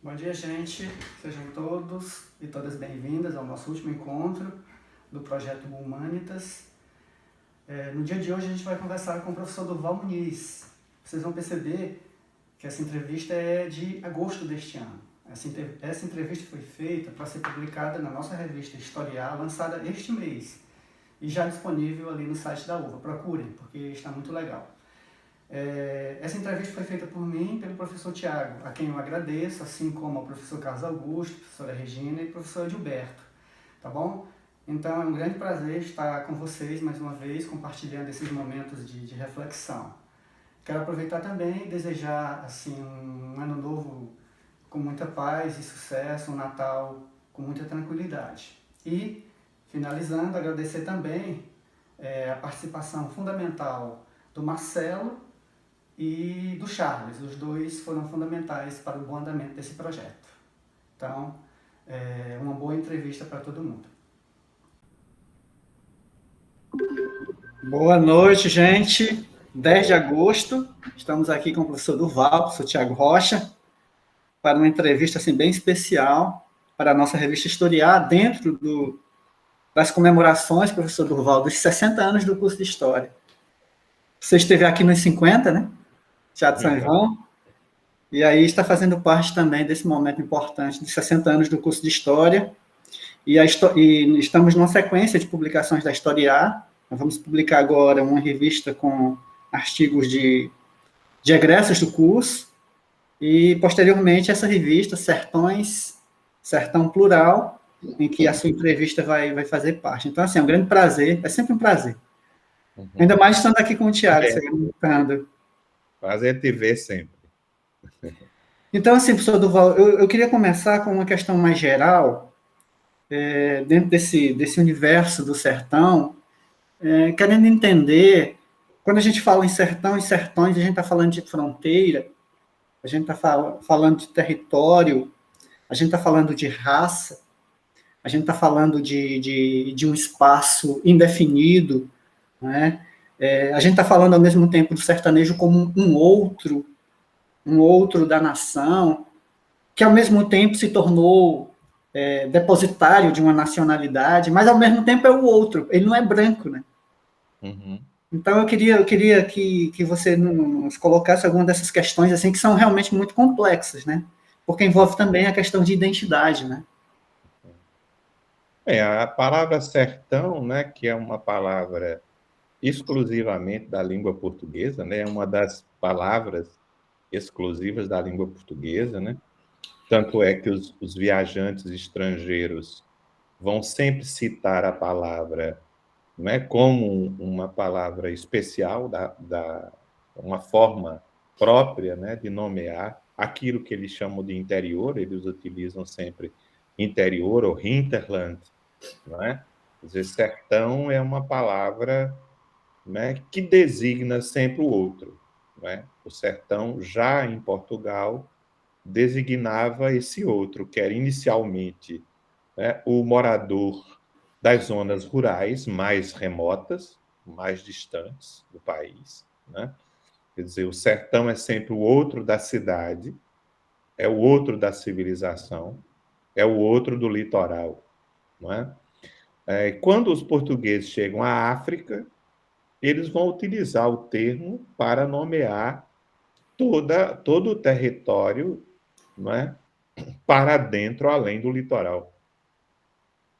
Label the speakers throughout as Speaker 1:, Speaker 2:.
Speaker 1: Bom dia, gente. Sejam todos e todas bem-vindas ao nosso último encontro do projeto Humanitas. No dia de hoje a gente vai conversar com o professor Durval Muniz. Vocês vão perceber que essa entrevista é de agosto deste ano. Essa entrevista foi feita para ser publicada na nossa revista Historiar, lançada este mês e já disponível ali no site da UVA. Procurem, porque está muito legal. Essa entrevista foi feita por mim e pelo professor Tiago, a quem eu agradeço, assim como ao professor Carlos Augusto, professora Regina e professor Gilberto, tá bom? Então é um grande prazer estar com vocês mais uma vez, compartilhando esses momentos de reflexão. Quero aproveitar também e desejar assim, um ano novo com muita paz e sucesso, um Natal com muita tranquilidade. E, finalizando, agradecer também a participação fundamental do Marcelo e do Charles. Os dois foram fundamentais para o bom andamento desse projeto. Então, uma boa entrevista para todo mundo. Boa noite, gente. 10 de agosto, estamos aqui com o professor Durval, professor Tiago Rocha, para uma entrevista assim, bem especial para a nossa revista Historiar, dentro das comemorações, professor Durval, dos 60 anos do curso de História. Você esteve aqui nos 50, né? Teatro São João. E aí está fazendo parte também desse momento importante dos 60 anos do curso de História. E estamos numa sequência de publicações da Historiar. Nós vamos publicar agora uma revista com artigos de egressos do curso. E, posteriormente, essa revista, Sertão Plural, em que a sua entrevista vai fazer parte. Então, assim, é um grande prazer, é sempre um prazer. Ainda mais estando aqui com o Tiago, se perguntando.
Speaker 2: Prazer te ver sempre.
Speaker 1: Então, assim, professor Durval, eu queria começar com uma questão mais geral, dentro desse universo do sertão, querendo entender, quando a gente fala em sertão e sertões, a gente está falando de fronteira, a gente está falando de território, a gente está falando de raça, a gente está falando de um espaço indefinido, né? A gente está falando ao mesmo tempo do sertanejo como um outro da nação, que ao mesmo tempo se tornou depositário de uma nacionalidade, mas ao mesmo tempo é o outro, ele não é branco, né?
Speaker 2: Uhum.
Speaker 1: Então eu queria que você nos colocasse alguma dessas questões assim que são realmente muito complexas, né? Porque envolve também a questão de identidade, né?
Speaker 2: A palavra sertão, né, que é uma palavra exclusivamente da língua portuguesa, né, é uma das palavras exclusivas da língua portuguesa, né? Tanto é que os viajantes estrangeiros vão sempre citar a palavra, né, como uma palavra especial uma forma própria, né, de nomear aquilo que eles chamam de interior. Eles utilizam sempre interior ou hinterland, não é? Quer dizer, sertão é uma palavra, né, que designa sempre o outro, não é? O sertão, já em Portugal, designava esse outro, que era inicialmente, né, o morador das zonas rurais mais remotas, mais distantes do país, né? Quer dizer, o sertão é sempre o outro da cidade, é o outro da civilização, é o outro do litoral, não é? Quando os portugueses chegam à África, eles vão utilizar o termo para nomear todo o território, não é? Para dentro, além do litoral.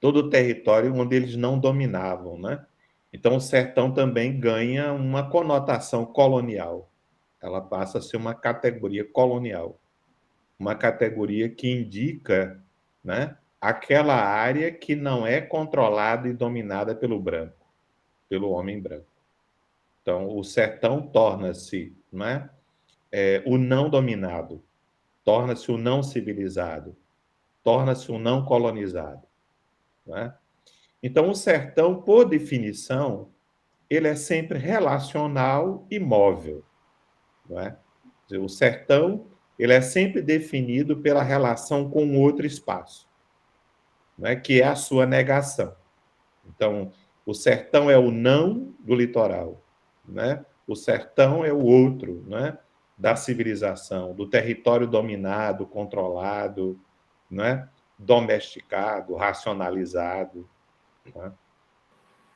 Speaker 2: Todo o território onde eles não dominavam, né? Então, o sertão também ganha uma conotação colonial. Ela passa a ser uma categoria colonial, uma categoria que indica, né, aquela área que não é controlada e dominada pelo branco, pelo homem branco. Então, o sertão torna-se, né, o não dominado, torna-se o não civilizado, torna-se o não colonizado, né? Então, o sertão, por definição, ele é sempre relacional e móvel, não é? O sertão, ele é sempre definido pela relação com outro espaço, não é? Que é a sua negação. Então, o sertão é o não do litoral, né? O sertão é o outro, né? da civilização, do território dominado, controlado, né? Domesticado, racionalizado, né?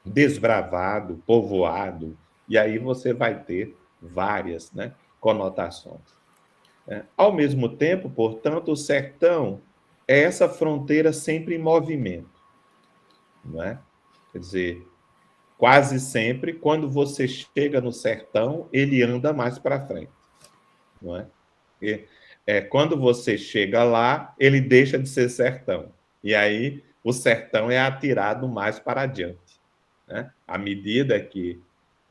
Speaker 2: Desbravado, povoado, e aí você vai ter várias, né, conotações. Né? Ao mesmo tempo, portanto, o sertão é essa fronteira sempre em movimento. Não é? Quer dizer, quase sempre, quando você chega no sertão, ele anda mais para frente. Não é? Quando você chega lá, ele deixa de ser sertão. E aí o sertão é atirado mais para adiante. Né? À medida que,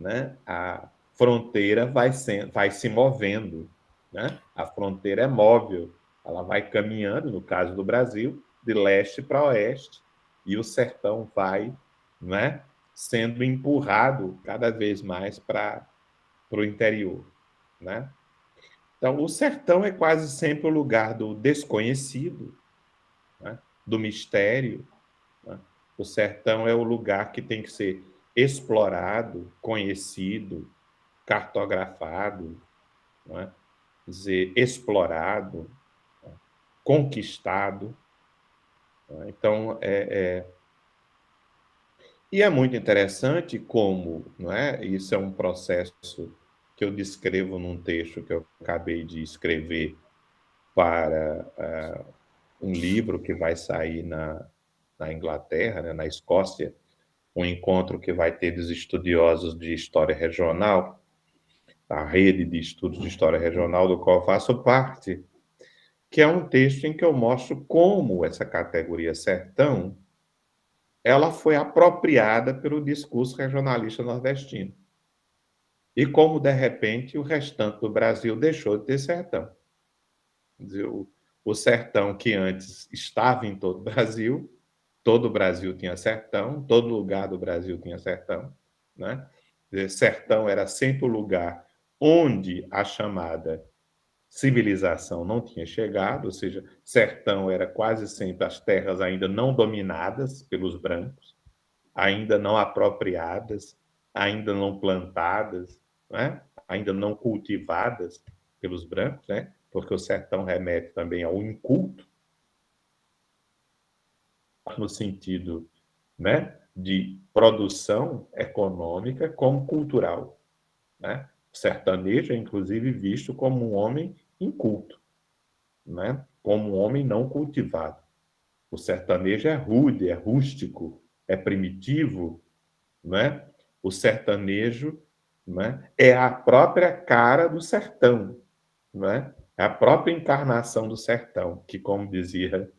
Speaker 2: né, a fronteira vai se movendo. Né? A fronteira é móvel, ela vai caminhando, no caso do Brasil, de leste para oeste, e o sertão vai, né, sendo empurrado cada vez mais para o interior. Né? Então, o sertão é quase sempre o lugar do desconhecido, né? Do mistério. Né? O sertão é o lugar que tem que ser explorado, conhecido, cartografado, né? Quer dizer, explorado, né? Conquistado. Né? Então, e é muito interessante como, não é? Isso é um processo que eu descrevo num texto que eu acabei de escrever para um livro que vai sair na Inglaterra, né, na Escócia, um encontro que vai ter dos estudiosos de história regional, a rede de estudos de história regional do qual eu faço parte, que é um texto em que eu mostro como essa categoria sertão ela foi apropriada pelo discurso regionalista nordestino. E como, de repente, o restante do Brasil deixou de ter sertão. Quer dizer, o sertão que antes estava em todo o Brasil tinha sertão, todo lugar do Brasil tinha sertão, né? Quer dizer, sertão era sempre o lugar onde a chamada civilização não tinha chegado, ou seja, sertão era quase sempre as terras ainda não dominadas pelos brancos, ainda não apropriadas, ainda não plantadas, né? Ainda não cultivadas pelos brancos, né? Porque o sertão remete também ao inculto, no sentido, né, de produção econômica como cultural. Né? O sertanejo é, inclusive, visto como um homem inculto, né? Como um homem não cultivado. O sertanejo é rude, é rústico, é primitivo. Né? O sertanejo, né, é a própria cara do sertão. Né? É a própria encarnação do sertão, que, como dizia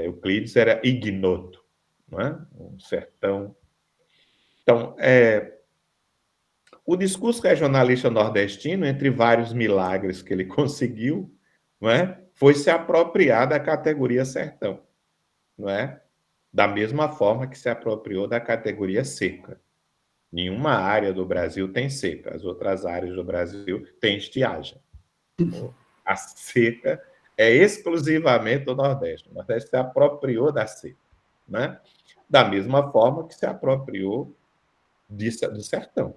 Speaker 2: Euclides, era ignoto. Né? Um sertão. Então, o discurso regionalista nordestino, entre vários milagres que ele conseguiu, não é? Foi se apropriar da categoria sertão, não é? Da mesma forma que se apropriou da categoria seca. Nenhuma área do Brasil tem seca, as outras áreas do Brasil têm estiagem. A seca é exclusivamente do Nordeste. O Nordeste se apropriou da seca, né? Da mesma forma que se apropriou do sertão.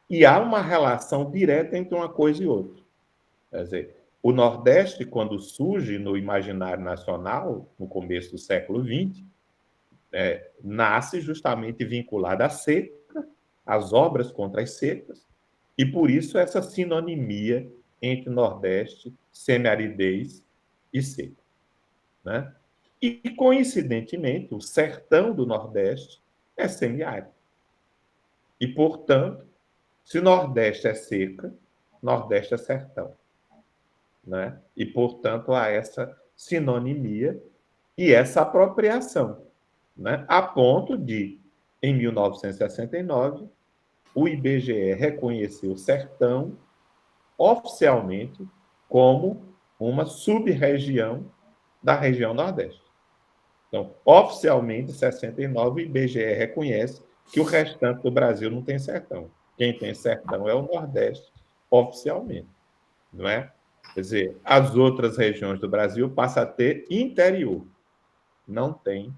Speaker 2: E há uma relação direta entre uma coisa e outra. Quer dizer, o Nordeste, quando surge no imaginário nacional, no começo do século XX, nasce justamente vinculado à seca, às obras contra as secas, e por isso essa sinonimia entre Nordeste, semiaridez e seca. Né? E, coincidentemente, o sertão do Nordeste é semiárido. E, portanto, se Nordeste é seca, Nordeste é sertão. Né? E, portanto, há essa sinonimia e essa apropriação, né? A ponto de, em 1969, o IBGE reconheceu o sertão oficialmente como uma sub-região da região Nordeste. Então, oficialmente, em 69, o IBGE reconhece que o restante do Brasil não tem sertão. Quem tem sertão é o Nordeste, oficialmente, não é? Quer dizer, as outras regiões do Brasil passam a ter interior, não tem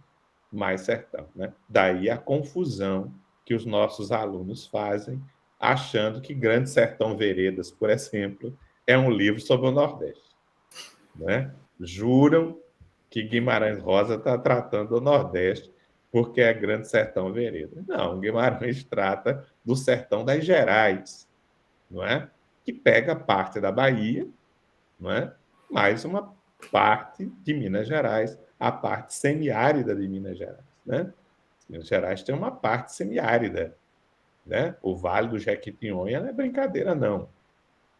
Speaker 2: mais sertão. Né? Daí a confusão que os nossos alunos fazem achando que Grande Sertão Veredas, por exemplo, é um livro sobre o Nordeste, né? Juram que Guimarães Rosa está tratando do Nordeste porque é Grande Sertão Veredas. Não, Guimarães trata do sertão das Gerais, não é? Que pega parte da Bahia, não é? Mais uma parte de Minas Gerais, a parte semiárida de Minas Gerais, né? Minas Gerais tem uma parte semiárida, né? O Vale do Jequitinhonha não é brincadeira, não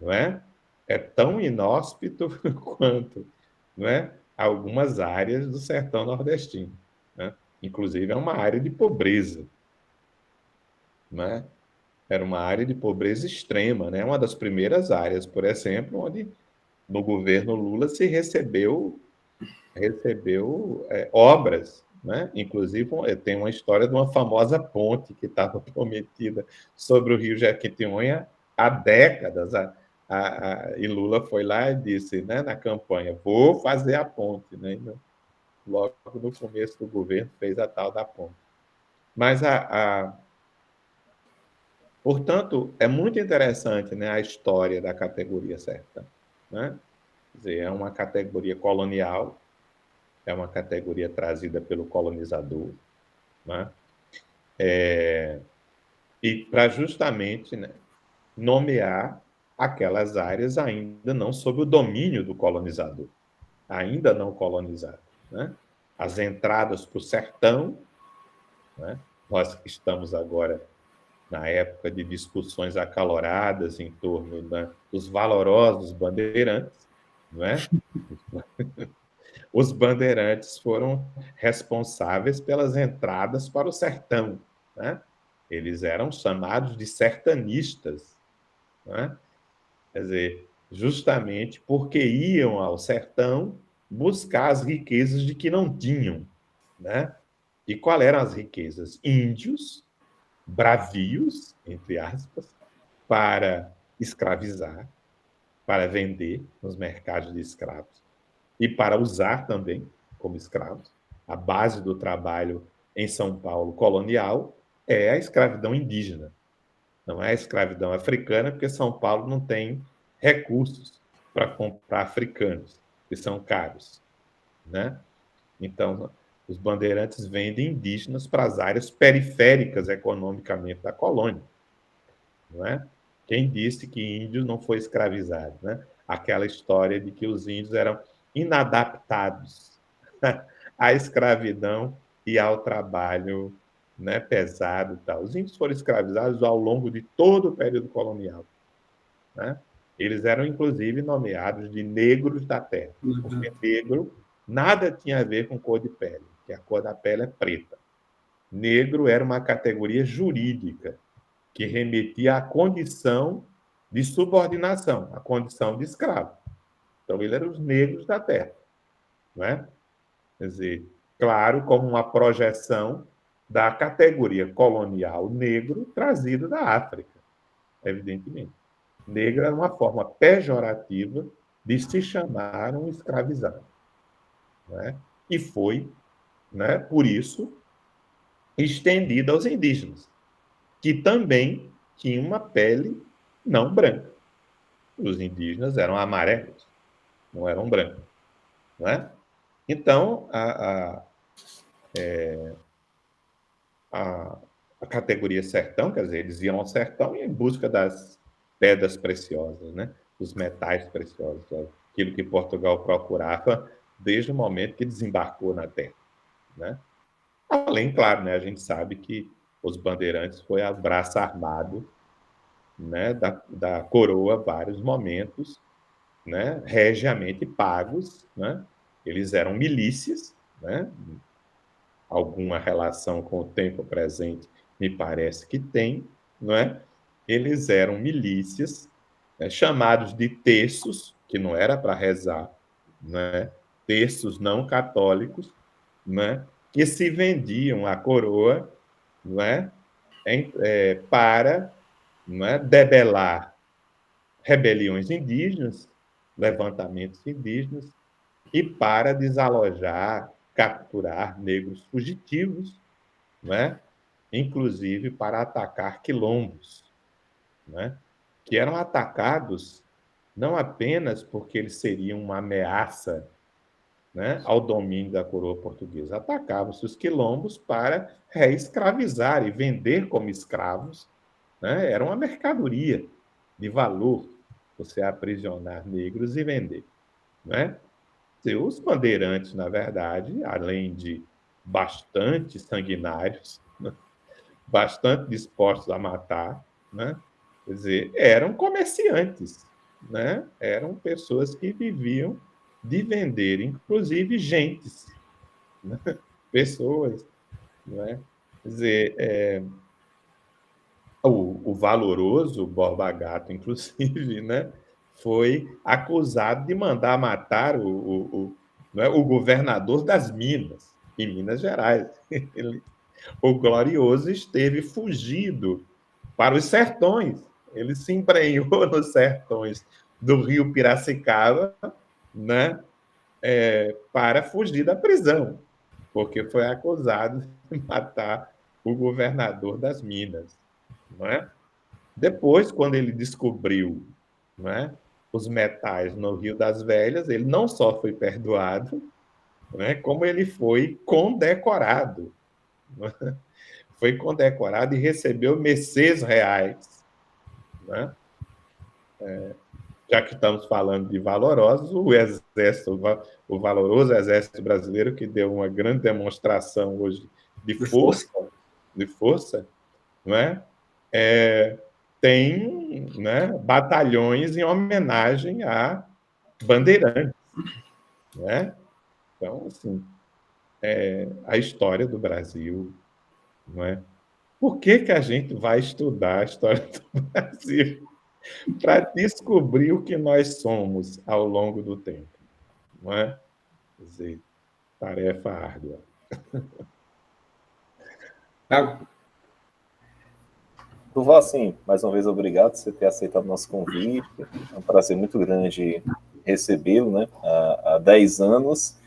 Speaker 2: é? É tão inóspito quanto, não é? Algumas áreas do sertão nordestino, né? Inclusive é uma área de pobreza, né? Era uma área de pobreza extrema, né? Uma das primeiras áreas, por exemplo, onde no governo Lula se recebeu obras, né? Inclusive tem uma história de uma famosa ponte que estava prometida sobre o Rio Jequitinhonha há décadas. E Lula foi lá e disse, né, na campanha, vou fazer a ponte, né? Logo no começo do governo fez a tal da ponte. Mas portanto, é muito interessante, né, a história da categoria sertão, né? Quer dizer, é uma categoria colonial, é uma categoria trazida pelo colonizador, né? E para justamente, né, nomear aquelas áreas ainda não sob o domínio do colonizador, ainda não colonizadas, né? As entradas para o sertão, né? Nós estamos agora na época de discussões acaloradas em torno, né, dos valorosos bandeirantes, não é? Os bandeirantes foram responsáveis pelas entradas para o sertão, né? Eles eram chamados de sertanistas, né? Quer dizer, justamente porque iam ao sertão buscar as riquezas de que não tinham, né? E qual eram as riquezas? Índios, bravios, entre aspas, para escravizar, para vender nos mercados de escravos e para usar também como escravos. A base do trabalho em São Paulo colonial é a escravidão indígena, não é a escravidão africana, porque São Paulo não tem recursos para comprar africanos, que são caros, né? Então, os bandeirantes vendem indígenas para as áreas periféricas economicamente da colônia, não é? Quem disse que índio não foi escravizado, né? Aquela história de que os índios eram inadaptados à escravidão e ao trabalho, né, pesado e tal. Os índios foram escravizados ao longo de todo o período colonial, né? Eles eram, inclusive, nomeados de negros da terra, porque negro nada tinha a ver com cor de pele, que a cor da pele é preta. Negro era uma categoria jurídica que remetia à condição de subordinação, à condição de escravo. Então, eles eram os negros da terra, né? Quer dizer, claro, como uma projeção da categoria colonial negro trazido da África, evidentemente. Negro era uma forma pejorativa de se chamar um escravizado, né? E foi, né, por isso, estendida aos indígenas, que também tinham uma pele não branca. Os indígenas eram amarelos, não eram brancos, né? Então, a, a categoria sertão, quer dizer, eles iam ao sertão em busca das pedras preciosas, né? Dos metais preciosos, aquilo que Portugal procurava desde o momento que desembarcou na terra, né? Além, claro, né, a gente sabe que os bandeirantes foi a braço armado, né, da coroa vários momentos, né, regiamente pagos, né? Eles eram milícias, né? Alguma relação com o tempo presente me parece que tem, não é? Eles eram milícias, né, chamados de terços, que não era para rezar, né? Terços não católicos, né? Que se vendiam à coroa, não é? Para, não é, debelar rebeliões indígenas, levantamentos indígenas, e para desalojar, capturar negros fugitivos, né? Inclusive para atacar quilombos. né? Que eram atacados não apenas porque eles seriam uma ameaça, né, ao domínio da coroa portuguesa. Atacavam-se os quilombos para reescravizar e vender como escravos, né? Era uma mercadoria de valor você aprisionar negros e vender, né? E os bandeirantes, na verdade, além de bastante sanguinários, né, bastante dispostos a matar, né? Quer dizer, eram comerciantes, né? Eram pessoas que viviam de vender, inclusive gentes, né? Pessoas, né? Quer dizer, o valoroso Borba Gato, inclusive, né? Foi acusado de mandar matar né, o governador das Minas, em Minas Gerais. Ele, o glorioso esteve fugido para os sertões. Ele se embrenhou nos sertões do rio Piracicaba, né, para fugir da prisão, porque foi acusado de matar o governador das Minas. Não é? Depois, quando ele descobriu, não é, os metais no Rio das Velhas, ele não só foi perdoado, né, como ele foi condecorado. Não é? Foi condecorado e recebeu mercês reais. Né? Já que estamos falando de valorosos, o exército, o valoroso exército brasileiro, que deu uma grande demonstração hoje
Speaker 1: De força.
Speaker 2: de força, não é? Tem, né, batalhões em homenagem a bandeirantes, né? Então, assim, a história do Brasil, não é? Por que que a gente vai estudar a história do Brasil? Para descobrir o que nós somos ao longo do tempo, não é? Quer dizer, tarefa árdua.
Speaker 3: Ah, Duval, assim, mais uma vez, obrigado por você ter aceitado o nosso convite. É um prazer muito grande recebê-lo, né? Há 10 anos,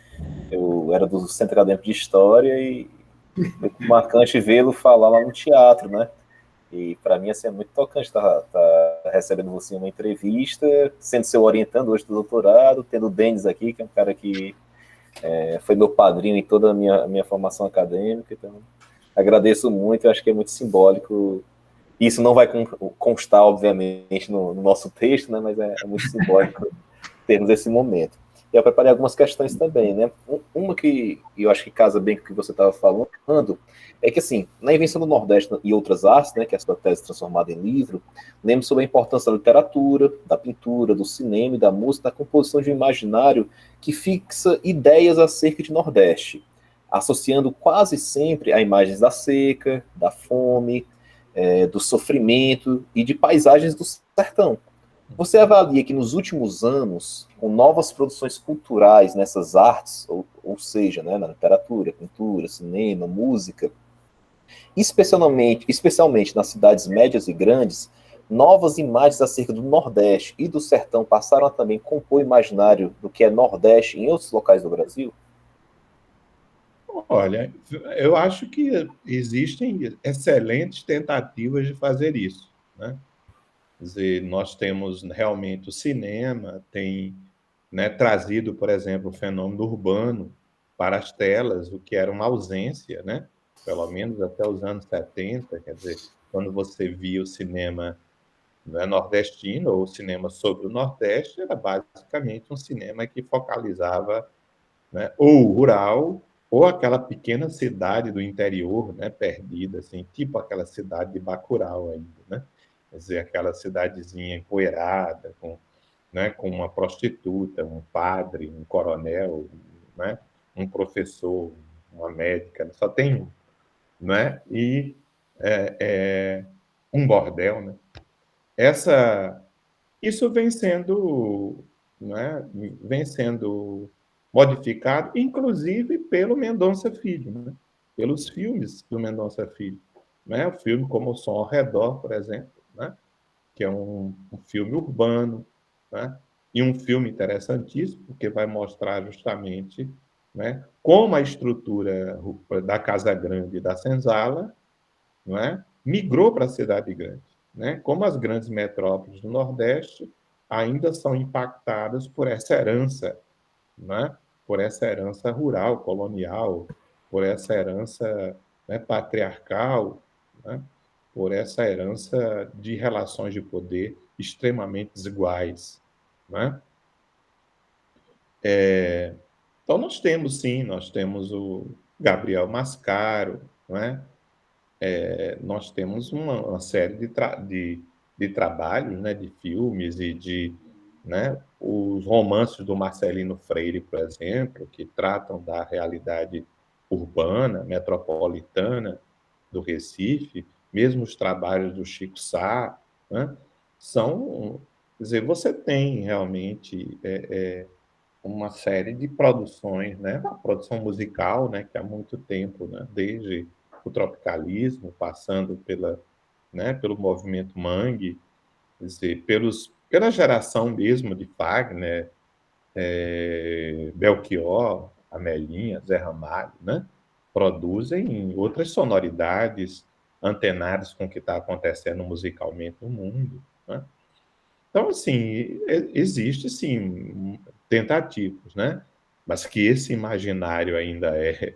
Speaker 3: eu era do Centro Acadêmico de História e foi marcante vê-lo falar lá no teatro, né? E para mim, assim, é muito tocante estar recebendo você em uma entrevista, sendo seu orientando hoje do doutorado, tendo o Denis aqui, que é um cara que foi meu padrinho em toda a minha formação acadêmica. Então, agradeço muito, eu acho que é muito simbólico. Isso não vai constar, obviamente, no nosso texto, né, mas é muito simbólico termos esse momento. E eu preparei algumas questões também, né? Uma que eu acho que casa bem com o que você estava falando é que, assim, na invenção do Nordeste e outras artes, né, que é a sua tese transformada em livro, lembro sobre a importância da literatura, da pintura, do cinema e da música, da composição de um imaginário que fixa ideias acerca de Nordeste, associando quase sempre a imagens da seca, da fome, do sofrimento e de paisagens do sertão. Você avalia que nos últimos anos, com novas produções culturais nessas artes, ou seja, né, na literatura, pintura, cinema, música, especialmente nas cidades médias e grandes, novas imagens acerca do Nordeste e do sertão passaram a também compor o imaginário do que é Nordeste em outros locais do Brasil?
Speaker 2: Olha, eu acho que existem excelentes tentativas de fazer isso, né? Quer dizer, nós temos realmente o cinema, tem, né, trazido, por exemplo, o fenômeno urbano para as telas, o que era uma ausência, né? Pelo menos até os anos 70, quer dizer, quando você via o cinema, né, nordestino ou o cinema sobre o Nordeste, era basicamente um cinema que focalizava, né, ou o rural ou aquela pequena cidade do interior, né, perdida, assim, tipo aquela cidade de Bacurau ainda, né? Quer dizer, aquela cidadezinha empoeirada, né, com uma prostituta, um padre, um coronel, né, um professor, uma médica, só tem um, né? E é, é, um bordel, né? Essa, isso vem sendo, né, vem sendo modificado, inclusive pelo Mendonça Filho, né? Pelos filmes do Mendonça Filho, né? O filme Como o Som ao Redor, por exemplo, né? Que é um filme urbano, né? E um filme interessantíssimo, porque vai mostrar justamente, né, como a estrutura da Casa Grande e da Senzala, não é, migrou para a cidade grande. né? Como as grandes metrópoles do Nordeste ainda são impactadas por essa herança, né? Por essa herança rural, colonial, por essa herança, né, patriarcal, né? Por essa herança de relações de poder extremamente desiguais, né? Então, nós temos, sim, nós temos o Gabriel Mascaro, né? Nós temos uma série de trabalhos, né, de filmes e de, né, os romances do Marcelino Freire, por exemplo, que tratam da realidade urbana, metropolitana do Recife, mesmo os trabalhos do Chico Sá, né, são, quer dizer, você tem realmente uma série de produções, né, uma produção musical, né, que há muito tempo, né, desde o tropicalismo, passando pelo movimento Mangue, quer dizer, pela geração mesmo de Fagner, Belchior, Amelinha, Zé Ramalho, né, produzem outras sonoridades antenadas com o que está acontecendo musicalmente no mundo, né? Então, assim, existe, sim, tentativas, né? Mas que esse imaginário ainda é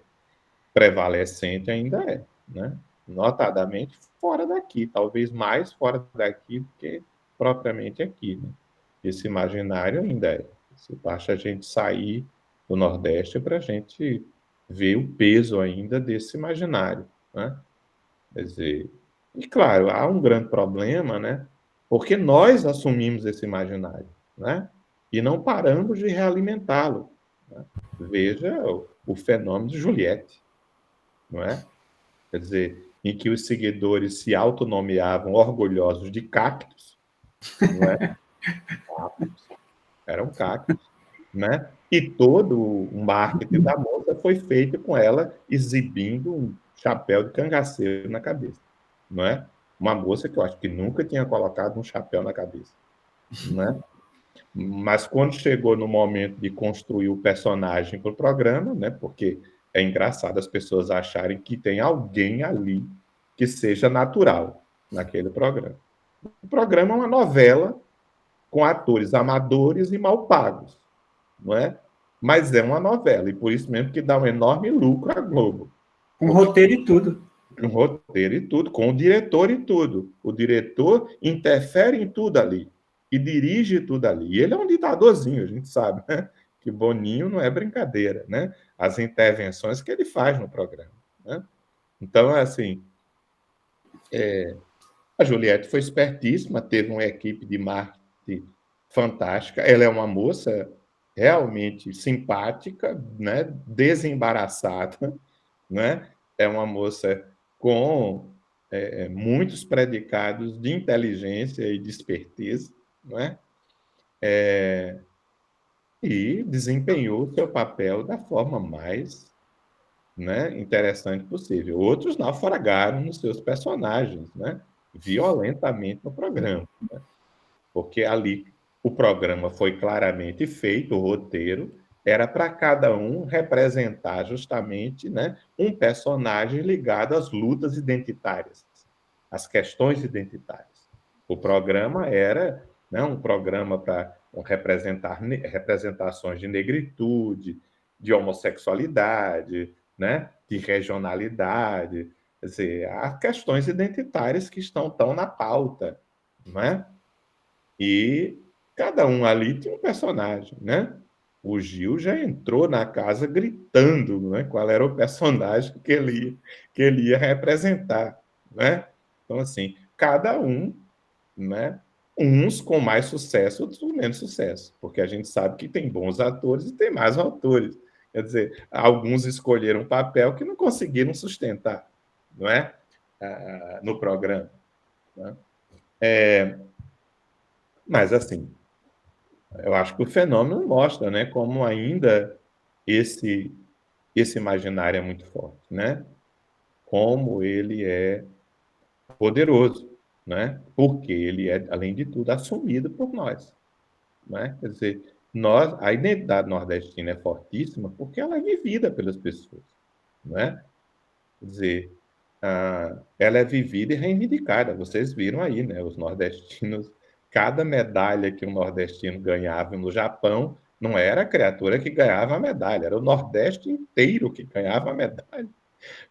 Speaker 2: prevalecente, ainda é, né? Notadamente fora daqui, talvez mais fora daqui do que propriamente aqui, né? Esse imaginário ainda é. Se basta a gente sair do Nordeste para a gente ver o peso ainda desse imaginário, né? Quer dizer, e claro, há um grande problema, né? Porque nós assumimos esse imaginário, né? E não paramos de realimentá-lo, né? Veja o fenômeno de Juliette, não é? Quer dizer, em que os seguidores se autonomeavam orgulhosos de cactos, não é? Cactos, eram cactos, né? E todo o marketing da moça foi feito com ela exibindo um chapéu de cangaceiro na cabeça, não é? Uma moça que eu acho que nunca tinha colocado um chapéu na cabeça, né? Mas quando chegou no momento de construir o personagem para o programa, né? Porque é engraçado as pessoas acharem que tem alguém ali que seja natural naquele programa. O programa é uma novela com atores amadores e mal pagos, não é? Mas é uma novela, e por isso mesmo que dá um enorme lucro à Globo.
Speaker 4: Com roteiro e tudo.
Speaker 2: Com roteiro e tudo, com o diretor e tudo. O diretor interfere em tudo ali e dirige tudo ali. E ele é um ditadorzinho, a gente sabe, né? Que Boninho não é brincadeira, né? As intervenções que ele faz no programa, né? Então, assim, a Juliette foi espertíssima, teve uma equipe de marketing fantástica. Ela é uma moça realmente simpática, né? Desembaraçada, né? É uma moça com muitos predicados de inteligência e de esperteza, não é? E desempenhou seu papel da forma mais, né, interessante possível. Outros naufragaram nos seus personagens, né, violentamente no programa, né, porque ali o programa foi claramente feito, o roteiro era para cada um representar justamente, né, um personagem ligado às lutas identitárias, às questões identitárias. O programa era, né, um programa para representar representações de negritude, de homossexualidade, né, de regionalidade, quer dizer, há questões identitárias que estão tão na pauta, não é? E cada um ali tinha um personagem, né? O Gil já entrou na casa gritando, né, qual era o personagem que ele ia representar, né? Então, assim, cada um, né? Uns com mais sucesso, outros com menos sucesso, porque a gente sabe que tem bons atores e tem mais autores. Quer dizer, alguns escolheram um papel que não conseguiram sustentar, não é? No programa. Né? Mas, assim, eu acho que o fenômeno mostra, né, como ainda esse esse imaginário é muito forte, né? Como ele é poderoso, né? Porque ele é, além de tudo, assumido por nós, né? Quer dizer, a identidade nordestina é fortíssima porque ela é vivida pelas pessoas, né? Quer dizer, ela é vivida e reivindicada. Vocês viram aí, né? Os nordestinos, cada medalha que um nordestino ganhava no Japão, não era a criatura que ganhava a medalha, era o Nordeste inteiro que ganhava a medalha.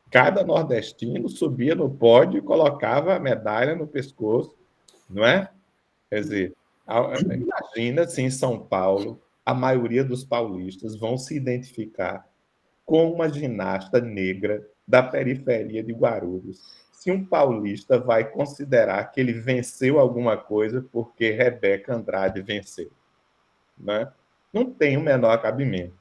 Speaker 2: Cada nordestino subia no pódio e colocava a medalha no pescoço, não é? Quer dizer, imagina se em São Paulo a maioria dos paulistas vão se identificar com uma ginasta negra da periferia de Guarulhos. Se um paulista vai considerar que ele venceu alguma coisa porque Rebeca Andrade venceu, né? Não tem o menor cabimento,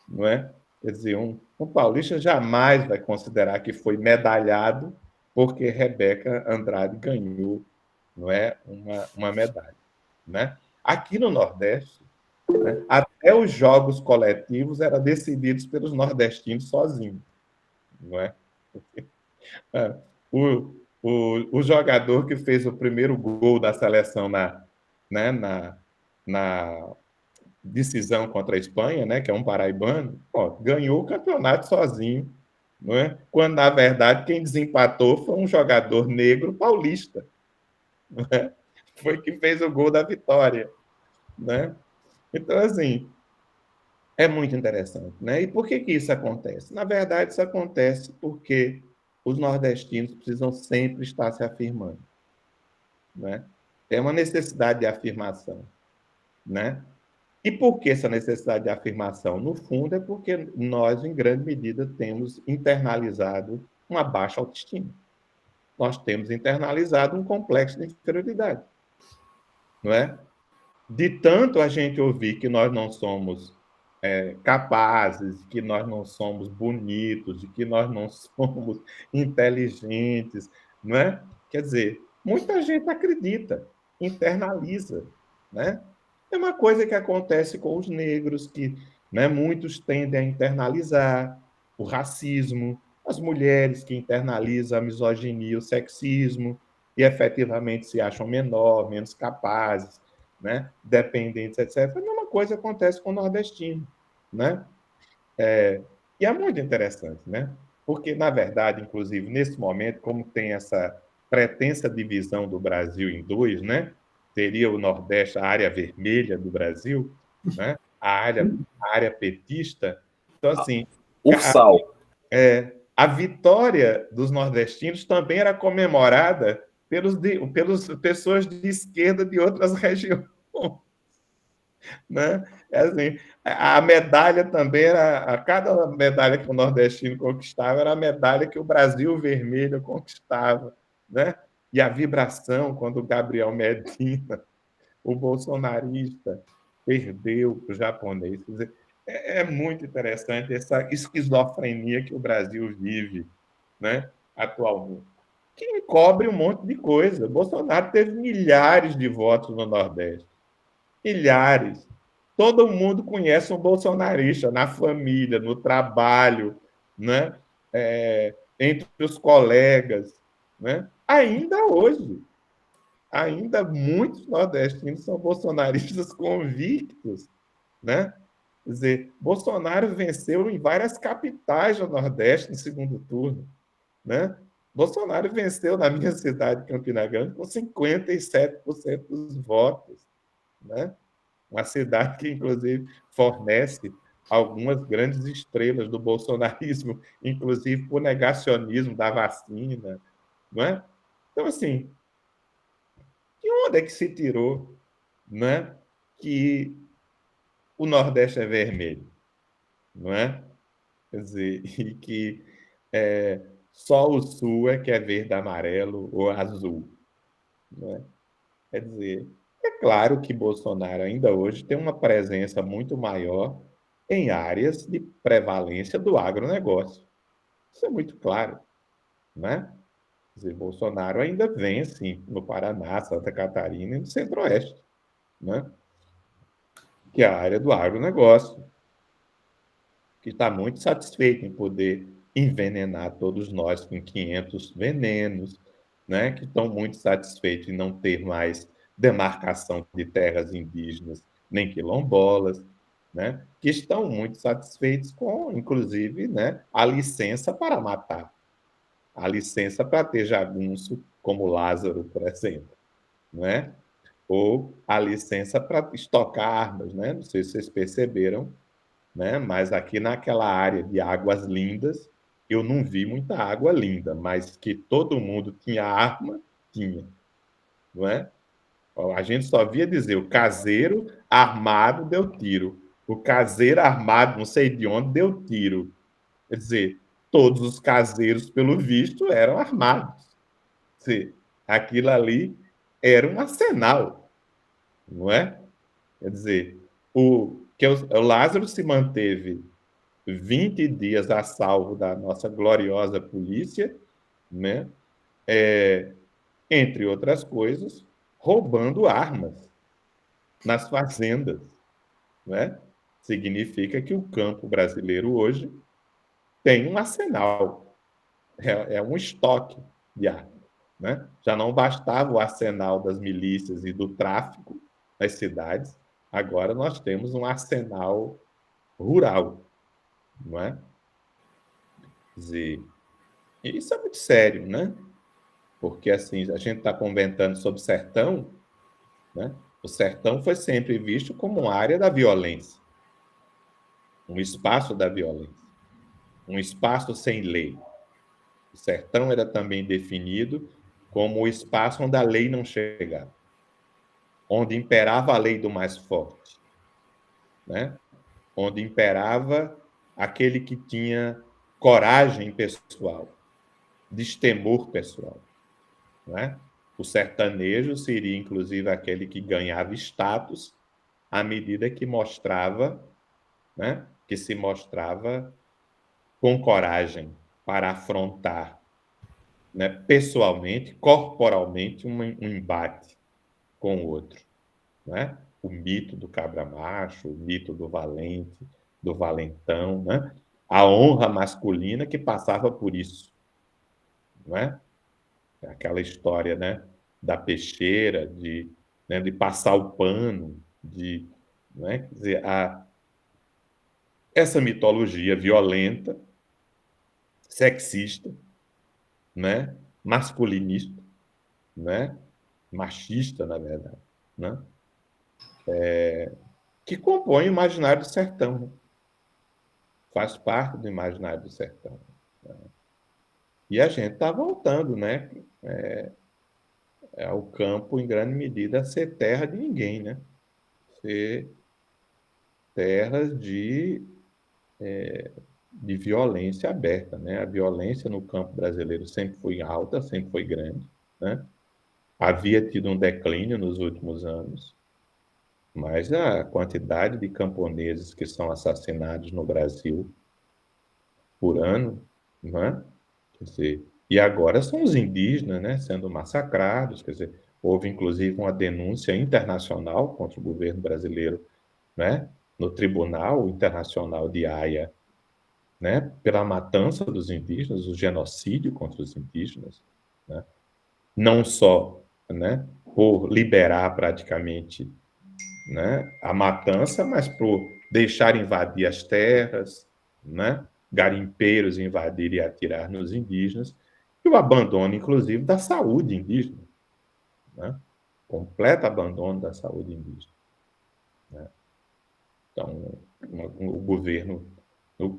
Speaker 2: não é? Quer dizer, um paulista jamais vai considerar que foi medalhado porque Rebeca Andrade ganhou, não é, uma medalha, né? Aqui no Nordeste, né, até os jogos coletivos eram decididos pelos nordestinos sozinhos, não é? É, o jogador que fez o primeiro gol da seleção né, na decisão contra a Espanha, né, que é um paraibano, ó, ganhou o campeonato sozinho, não é? Quando, na verdade, quem desempatou foi um jogador negro paulista. Não é? Foi que fez o gol da vitória. Né? Então, assim, é muito interessante. Né? E por que isso acontece? Na verdade, isso acontece porque os nordestinos precisam sempre estar se afirmando. Né? É uma necessidade de afirmação. Né? E por que essa necessidade de afirmação? No fundo, é porque nós, em grande medida, temos internalizado uma baixa autoestima. Nós temos internalizado um complexo de inferioridade. Não é? De tanto a gente ouvir que nós não somos capazes, que nós não somos bonitos, de que nós não somos inteligentes, não é? Quer dizer, muita gente acredita, internaliza, né? É uma coisa que acontece com os negros, que, né, muitos tendem a internalizar o racismo, as mulheres que internalizam a misoginia, o sexismo, e efetivamente se acham menor, menos capazes, né, dependentes, etc. A mesma coisa acontece com o nordestino, né? E é muito interessante, né? Porque, na verdade, inclusive, nesse momento, como tem essa pretensa divisão do Brasil em dois, né? Teria o Nordeste, a área vermelha do Brasil, né? A área petista. Então, assim,
Speaker 3: Ursal.
Speaker 2: a vitória dos nordestinos também era comemorada pelas pessoas de esquerda de outras regiões, né? Assim, a medalha também era, a cada medalha que o nordestino conquistava era a medalha que o Brasil vermelho conquistava, né? E a vibração quando o Gabriel Medina, o bolsonarista, perdeu para o japonês. Quer dizer, é muito interessante essa esquizofrenia que o Brasil vive, né, atualmente, que encobre um monte de coisa. Bolsonaro teve milhares de votos no Nordeste. Milhares. Todo mundo conhece um bolsonarista na família, no trabalho, né? Entre os colegas. Né? Ainda muitos nordestinos são bolsonaristas convictos. Né? Quer dizer, Bolsonaro venceu em várias capitais do Nordeste no segundo turno. Né? Bolsonaro venceu na minha cidade, Campina Grande, com 57% dos votos. Né? Uma cidade que, inclusive, fornece algumas grandes estrelas do bolsonarismo, inclusive por negacionismo da vacina. Não é? Então, assim, de onde é que se tirou, né, que o Nordeste é vermelho? Não é? Quer dizer, e que só o Sul é que é verde, amarelo ou azul. Não é? Quer dizer, é claro que Bolsonaro ainda hoje tem uma presença muito maior em áreas de prevalência do agronegócio. Isso é muito claro, né? Quer dizer, Bolsonaro ainda vence no Paraná, Santa Catarina e no Centro-Oeste, né? Que é a área do agronegócio, que está muito satisfeito em poder envenenar todos nós com 500 venenos, né? Que estão muito satisfeitos em não ter mais demarcação de terras indígenas nem quilombolas, né? Que estão muito satisfeitos com, inclusive, né, a licença para matar. a licença para ter jagunço, como Lázaro, por exemplo, né? Ou a licença para estocar armas, né? Não sei se vocês perceberam, né? Mas aqui naquela área de Águas Lindas, eu não vi muita água linda, mas que todo mundo tinha arma, tinha, não é? A gente só via dizer, o caseiro armado deu tiro, o caseiro armado não sei de onde deu tiro. Quer dizer, todos os caseiros, pelo visto, eram armados. Quer dizer, aquilo ali era um arsenal, não é? Quer dizer, o Lázaro se manteve 20 dias a salvo da nossa gloriosa polícia, né? Entre outras coisas, roubando armas nas fazendas, né? Significa que o campo brasileiro hoje tem um arsenal, é um estoque de armas, né? Já não bastava o arsenal das milícias e do tráfico nas cidades, agora nós temos um arsenal rural, não é? Quer dizer, isso é muito sério, né? Porque assim, a gente está comentando sobre o sertão, né? O sertão foi sempre visto como uma área da violência, um espaço da violência, um espaço sem lei. O sertão era também definido como o espaço onde a lei não chegava, onde imperava a lei do mais forte, né? Onde imperava aquele que tinha coragem pessoal, destemor pessoal, né? O sertanejo seria, inclusive, aquele que ganhava status à medida que mostrava, né? Que se mostrava com coragem para afrontar, né? Pessoalmente, corporalmente, um embate com o outro, né? O mito do cabra macho, o mito do valente, do valentão, né? A honra masculina que passava por isso, não é? Aquela história, né, da peixeira, né, de passar o pano, né, quer dizer, essa mitologia violenta, sexista, né, masculinista, né, machista, na verdade, né, que compõe o imaginário do sertão, né? Faz parte do imaginário do sertão, né? E a gente está voltando, né, ao campo, em grande medida, a ser terra de ninguém, né? Ser terras de violência aberta, né? A violência no campo brasileiro sempre foi alta, sempre foi grande, né? Havia tido um declínio nos últimos anos, mas a quantidade de camponeses que são assassinados no Brasil por ano, né? Quer dizer, e agora são os indígenas, né, sendo massacrados, quer dizer, houve inclusive uma denúncia internacional contra o governo brasileiro, né, no Tribunal Internacional de Haia, né, pela matança dos indígenas, o genocídio contra os indígenas, né, não só, né, por liberar praticamente, né, a matança, mas por deixar invadir as terras, né, garimpeiros invadir e atirar nos indígenas, e o abandono, inclusive, da saúde indígena, né, completo abandono da saúde indígena, né. Então, o governo,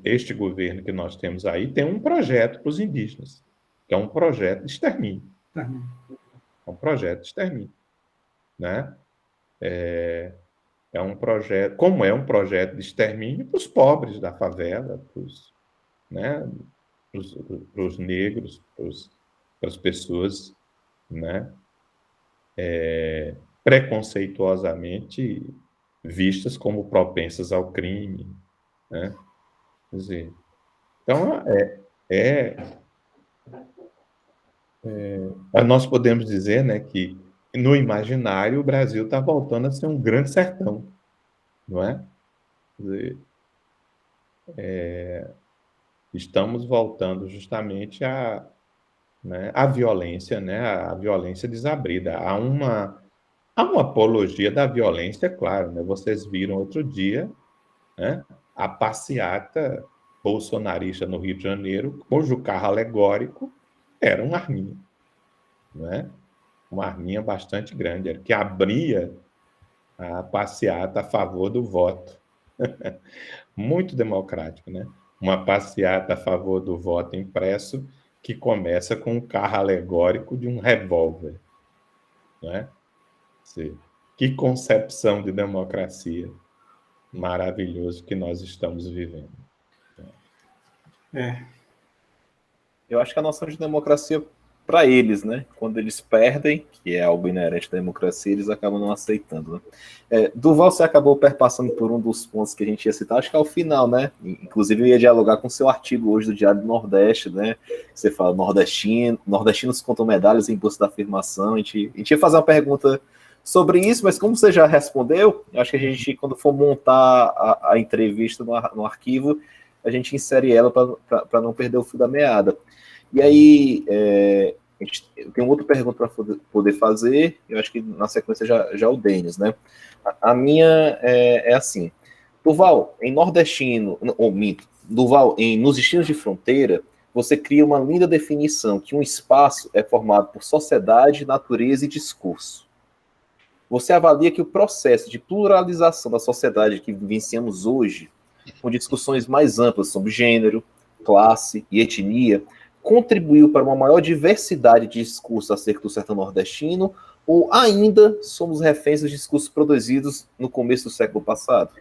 Speaker 2: este governo que nós temos aí, tem um projeto para os indígenas, que é um projeto de extermínio. É um projeto de extermínio, né? É um projeto, como é um projeto de extermínio para os pobres da favela, né? Para os negros, para as pessoas, né? Preconceituosamente vistas como propensas ao crime, né? Quer dizer, então, nós podemos dizer, né, que no imaginário o Brasil está voltando a ser um grande sertão, não é? Quer dizer, estamos voltando justamente né, à violência, né, à violência desabrida. Há uma apologia da violência, claro, né? Vocês viram outro dia, né, a passeata bolsonarista no Rio de Janeiro, cujo carro alegórico era uma arminha, né? Uma arminha bastante grande, que abria a passeata a favor do voto. Muito democrático, né? Uma passeata a favor do voto impresso que começa com um carro alegórico de um revólver, né? Que concepção de democracia maravilhoso que nós estamos vivendo.
Speaker 3: Eu acho que a noção de democracia, para eles, né? Quando eles perdem, que é algo inerente à democracia, eles acabam não aceitando. Né? Duval, você acabou perpassando por um dos pontos que a gente ia citar, acho que é o final, né? Inclusive, eu ia dialogar com o seu artigo hoje do Diário do Nordeste, né? Você fala nordestinos contam medalhas em busca da afirmação. A gente ia fazer uma pergunta sobre isso, mas como você já respondeu, eu acho que a gente, quando for montar a entrevista no arquivo, a gente insere ela para não perder o fio da meada. E aí, eu tenho outra pergunta para poder fazer, eu acho que na sequência já o Denis, né? A minha é assim, Duval, em nordestino, ou mito, Duval, nos destinos de fronteira, você cria uma linda definição que um espaço é formado por sociedade, natureza e discurso. Você avalia que o processo de pluralização da sociedade que vivenciamos hoje, com discussões mais amplas sobre gênero, classe e etnia, contribuiu para uma maior diversidade de discursos acerca do sertão nordestino, ou ainda somos reféns dos discursos produzidos no começo do século passado?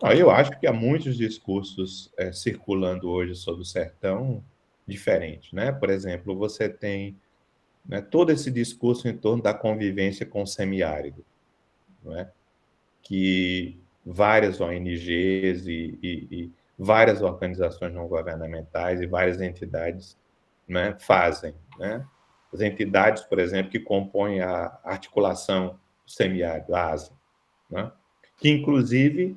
Speaker 2: Eu acho que há muitos discursos circulando hoje sobre o sertão diferentes, né? Por exemplo, você tem, né, todo esse discurso em torno da convivência com o semiárido, não é? Que várias ONGs e várias organizações não governamentais e várias entidades, né, fazem, né? As entidades, por exemplo, que compõem a articulação do semiárido, a ASA, né? Que inclusive,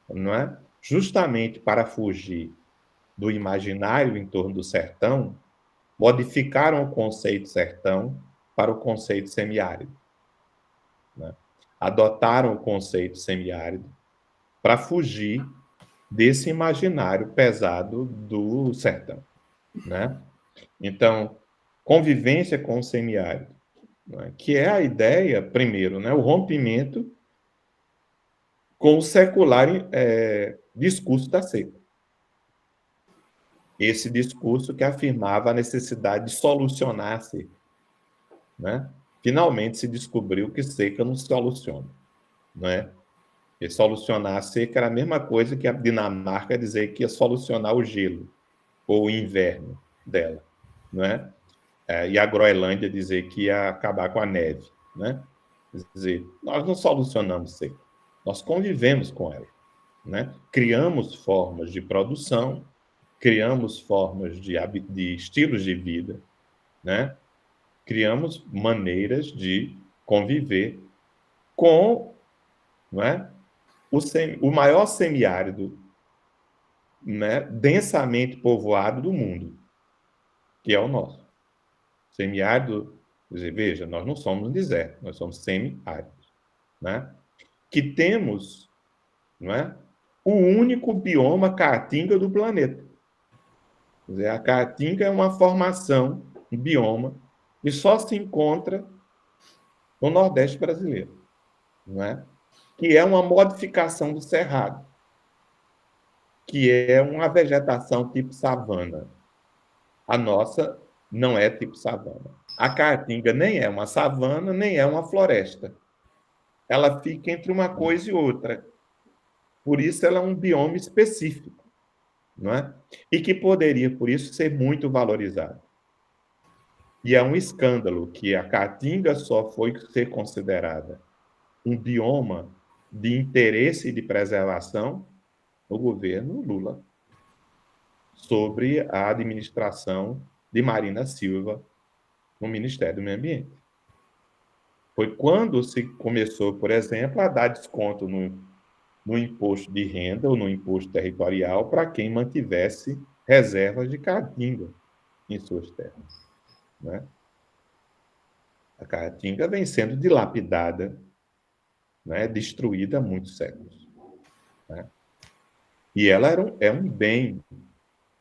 Speaker 2: não é, justamente para fugir do imaginário em torno do sertão, modificaram o conceito sertão para o conceito semiárido, né? Adotaram o conceito semiárido para fugir desse imaginário pesado do sertão, né? Então, convivência com o semiárido, né? Que é a ideia, primeiro, né? O rompimento com o secular discurso da seca. Esse discurso que afirmava a necessidade de solucionar a seca, né? Finalmente se descobriu que seca não se soluciona, não é? E solucionar a seca era a mesma coisa que a Dinamarca dizer que ia solucionar o gelo ou o inverno dela, não é? E a Groenlândia dizer que ia acabar com a neve, né? Quer dizer, nós não solucionamos seca, nós convivemos com ela, né? Criamos formas de produção, criamos formas de estilos de vida, né? Criamos maneiras de conviver com, não é, o maior semiárido, né, densamente povoado do mundo, que é o nosso. Semiárido, veja, nós não somos um deserto, nós somos semiáridos, né? Que temos, não é, o único bioma caatinga do planeta. Quer dizer, a caatinga é uma formação, um bioma, que só se encontra no Nordeste brasileiro, não é? Que é uma modificação do cerrado, que é uma vegetação tipo savana. A nossa não é tipo savana. A caatinga nem é uma savana, nem é uma floresta. Ela fica entre uma coisa e outra. Por isso ela é um bioma específico, não é? E que poderia, por isso, ser muito valorizado. E é um escândalo que a caatinga só foi ser considerada um bioma de interesse e de preservação no governo Lula, sobre a administração de Marina Silva no Ministério do Meio Ambiente. Foi quando se começou, por exemplo, a dar desconto no imposto de renda ou no imposto territorial para quem mantivesse reservas de caatinga em suas terras, né? A caatinga vem sendo dilapidada, né, destruída há muitos séculos, né? E ela é um bem,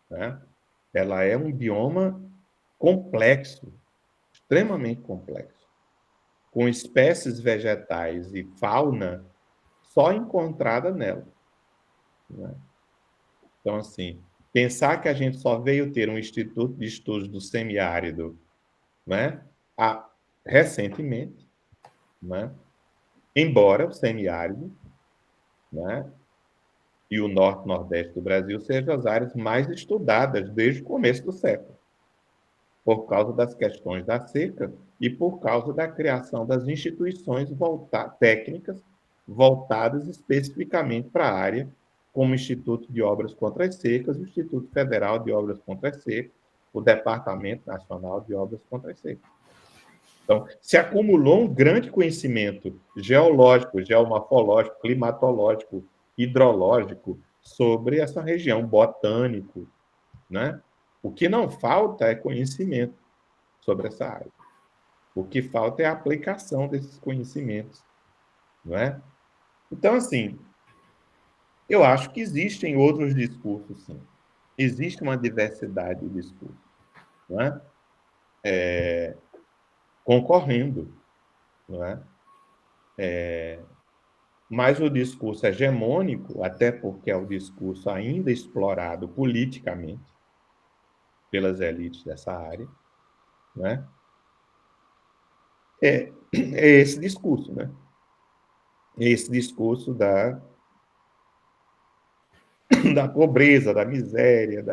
Speaker 2: né? Ela é um bioma complexo, extremamente complexo, com espécies vegetais e fauna só encontrada nela, né? Então, assim, pensar que a gente só veio ter um Instituto de Estudos do Semiárido, né, recentemente, né, embora o semiárido, né, e o norte-nordeste do Brasil sejam as áreas mais estudadas desde o começo do século, por causa das questões da seca e por causa da criação das instituições técnicas voltadas especificamente para a área, como o Instituto de Obras contra as Secas, o Instituto Federal de Obras contra as Secas, o Departamento Nacional de Obras contra as Secas. Então, se acumulou um grande conhecimento geológico, geomorfológico, climatológico, hidrológico sobre essa região, botânico, né? O que não falta é conhecimento sobre essa área. O que falta é a aplicação desses conhecimentos, não é? Então, assim, eu acho que existem outros discursos, sim. Existe uma diversidade de discursos, não é? Concorrendo, não é? Mas o discurso hegemônico, até porque é o discurso ainda explorado politicamente pelas elites dessa área, né? É esse discurso, né? É esse discurso da pobreza, da miséria,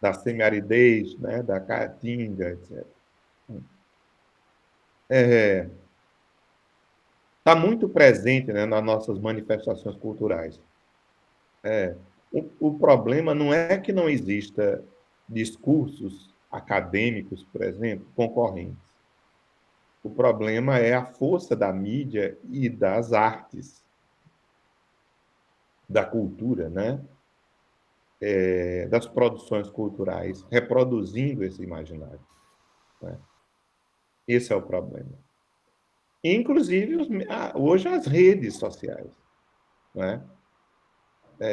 Speaker 2: da semiaridez, né? Da caatinga, etc. Está muito presente, né, nas nossas manifestações culturais. O problema não é que não exista discursos acadêmicos, por exemplo, concorrentes. O problema é a força da mídia e das artes, da cultura, né? Das produções culturais, reproduzindo esse imaginário, né? Esse é o problema. Inclusive, hoje, as redes sociais, né?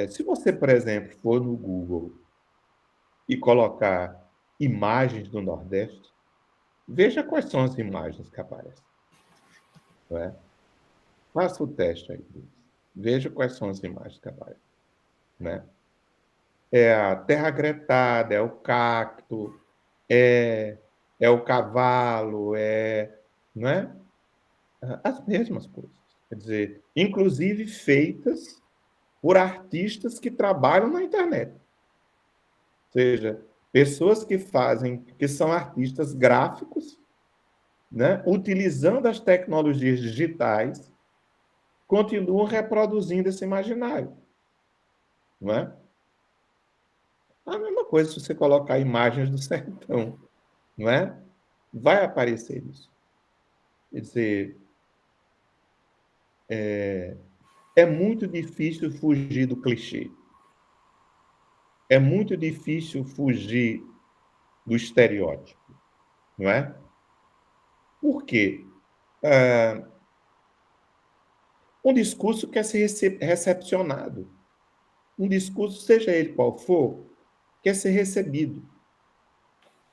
Speaker 2: Se você, por exemplo, for no Google e colocar imagens do Nordeste, veja quais são as imagens que aparecem. Não é? Faça o teste aí. Veja quais são as imagens que aparecem. Né? É a terra gretada, é o cacto, é o cavalo, não é? As mesmas coisas. Quer dizer, inclusive feitas por artistas que trabalham na internet. Ou seja, pessoas que são artistas gráficos, né, utilizando as tecnologias digitais, continuam reproduzindo esse imaginário. Não é? A mesma coisa se você colocar imagens do sertão, não é? Vai aparecer isso. Quer dizer, é muito difícil fugir do clichê. É muito difícil fugir do estereótipo, não é? Por quê? Um discurso quer ser recepcionado. Um discurso, seja ele qual for, quer ser recebido.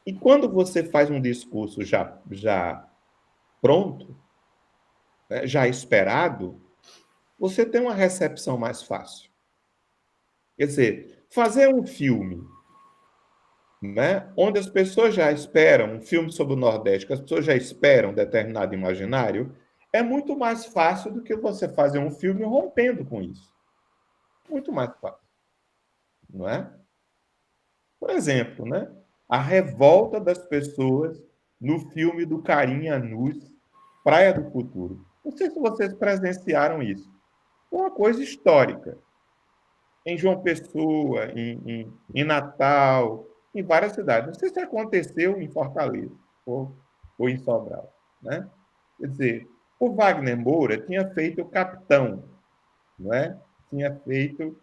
Speaker 2: E quando você faz um discurso já pronto, né, já esperado, você tem uma recepção mais fácil. Quer dizer, fazer um filme, né, onde as pessoas já esperam, um filme sobre o Nordeste, que as pessoas já esperam determinado imaginário, é muito mais fácil do que você fazer um filme rompendo com isso. Muito mais fácil. Não é? Por exemplo, né, a revolta das pessoas no filme do Carinha Nus, Praia do Futuro. Não sei se vocês presenciaram isso. É uma coisa histórica. Em João Pessoa, em Natal, em várias cidades. Não sei se aconteceu em Fortaleza ou em Sobral. Né? Quer dizer, o Wagner Moura tinha feito o Capitão, não é? Tinha feito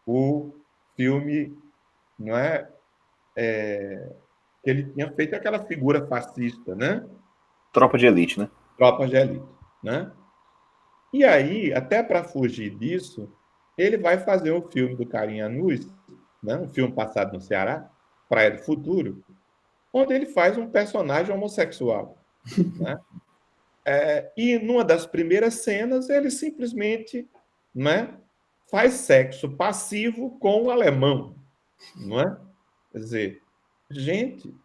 Speaker 2: o filme, não é? Que ele tinha feito aquela figura fascista, né?
Speaker 3: Tropa de Elite, né?
Speaker 2: Tropa de Elite, né? E aí, até para fugir disso, ele vai fazer o filme do Carinha Nus, né? Um filme passado no Ceará, Praia do Futuro, onde ele faz um personagem homossexual, né? E numa das primeiras cenas, ele simplesmente, né, faz sexo passivo com o alemão, não é? Quer dizer, gente,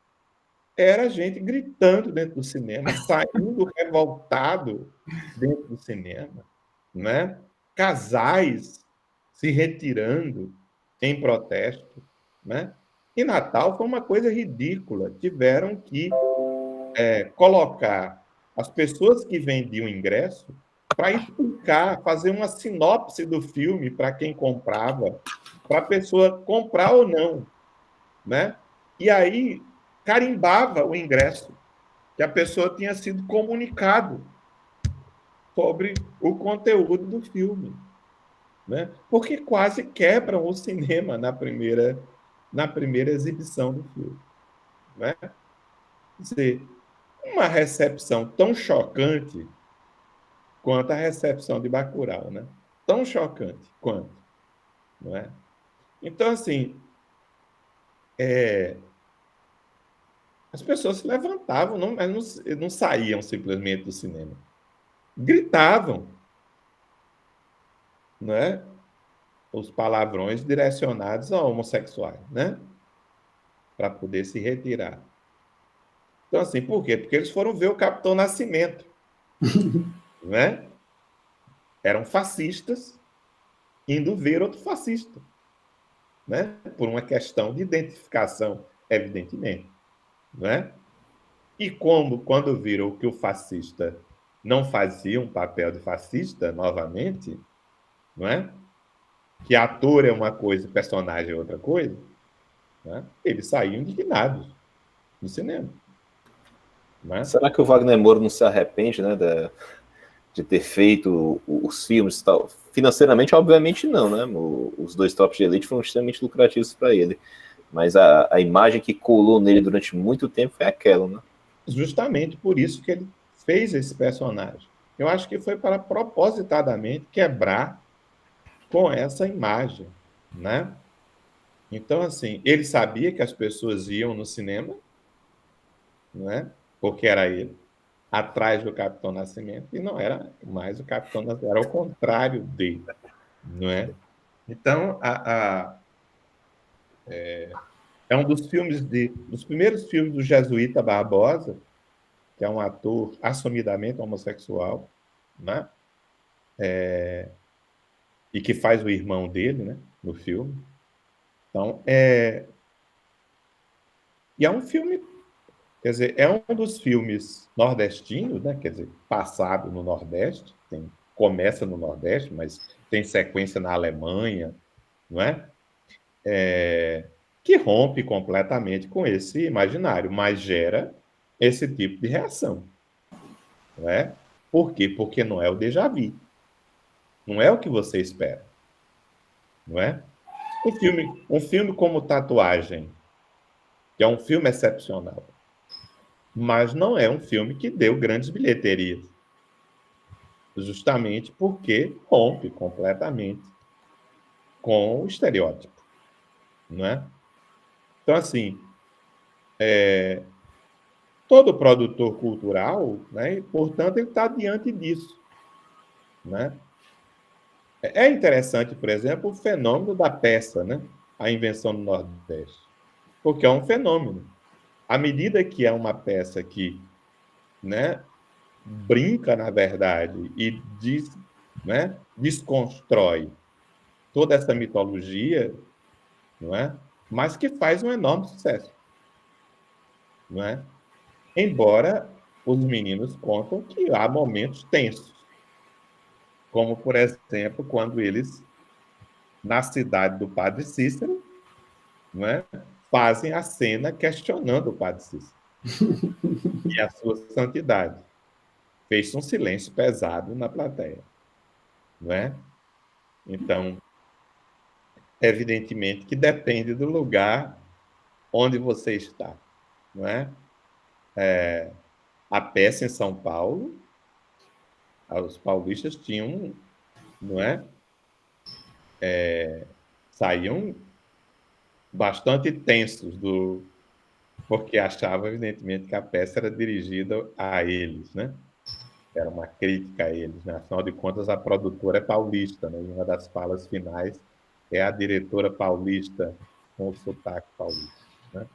Speaker 2: era gente gritando dentro do cinema, saindo revoltado dentro do cinema, né? Casais se retirando em protesto, né? E Natal foi uma coisa ridícula. Tiveram que colocar as pessoas que vendiam ingresso para explicar, fazer uma sinopse do filme para quem comprava, para a pessoa comprar ou não, né? E aí carimbava o ingresso, que a pessoa tinha sido comunicado sobre o conteúdo do filme, né? Porque quase quebram o cinema na primeira exibição do filme, né? Quer dizer, uma recepção tão chocante quanto a recepção de Bacurau, né? Tão chocante quanto, não é? Então, assim, as pessoas se levantavam, mas não saíam simplesmente do cinema. Gritavam, né? Os palavrões direcionados a homossexuais, né? Para poder se retirar. Então, assim, por quê? Porque eles foram ver o Capitão Nascimento, né? Eram fascistas indo ver outro fascista, né? Por uma questão de identificação, evidentemente, né? E como, quando viram que o fascista não fazia um papel de fascista, novamente, não é? Que ator é uma coisa e personagem é outra coisa, né? Eles saíam indignados do cinema. Né?
Speaker 3: Será que o Wagner Moura não se arrepende, né, de ter feito os filmes e tal? Financeiramente, obviamente, não, né? Os dois Tropas de Elite foram extremamente lucrativos para ele. Mas a imagem que colou nele durante muito tempo foi aquela, né?
Speaker 2: Justamente por isso que ele fez esse personagem. Eu acho que foi para propositadamente quebrar com essa imagem, né? Então, assim, ele sabia que as pessoas iam no cinema, né? Porque era ele, atrás do Capitão Nascimento, e não era mais o Capitão Nascimento, era o contrário dele, não é? Então, é um dos primeiros filmes do Jesuíta Barbosa, que é um ator assumidamente homossexual, né? E que faz o irmão dele, né? No filme. Então, e é um filme, quer dizer, é um dos filmes nordestinos, né? Quer dizer, passado no Nordeste, começa no Nordeste, mas tem sequência na Alemanha, não é? Que rompe completamente com esse imaginário, mas gera esse tipo de reação, não é? Por quê? Porque não é o déjà vu, não é o que você espera, não é? Um filme como Tatuagem, que é um filme excepcional, mas não é um filme que deu grandes bilheterias, justamente porque rompe completamente com o estereótipo, não é? Então, assim, todo produtor cultural, né, portanto, ele está diante disso, né? É interessante, por exemplo, o fenômeno da peça, né? A invenção do Nordeste, porque é um fenômeno. À medida que é uma peça que, né, brinca, na verdade, e né, desconstrói toda essa mitologia, não é? Mas que faz um enorme sucesso, não é? Embora os meninos contam que há momentos tensos, como, por exemplo, quando eles, na cidade do Padre Cícero, não é, fazem a cena questionando o Padre Cícero e a sua santidade. Fez um silêncio pesado na plateia, não é? Então, evidentemente que depende do lugar onde você está, não é? A peça em São Paulo, os paulistas tinham, não é? Saíam bastante tensos, porque achavam, evidentemente, que a peça era dirigida a eles, né? Era uma crítica a eles, né? Afinal de contas, a produtora é paulista, né? E uma das falas finais é a diretora paulista com o sotaque paulista, né?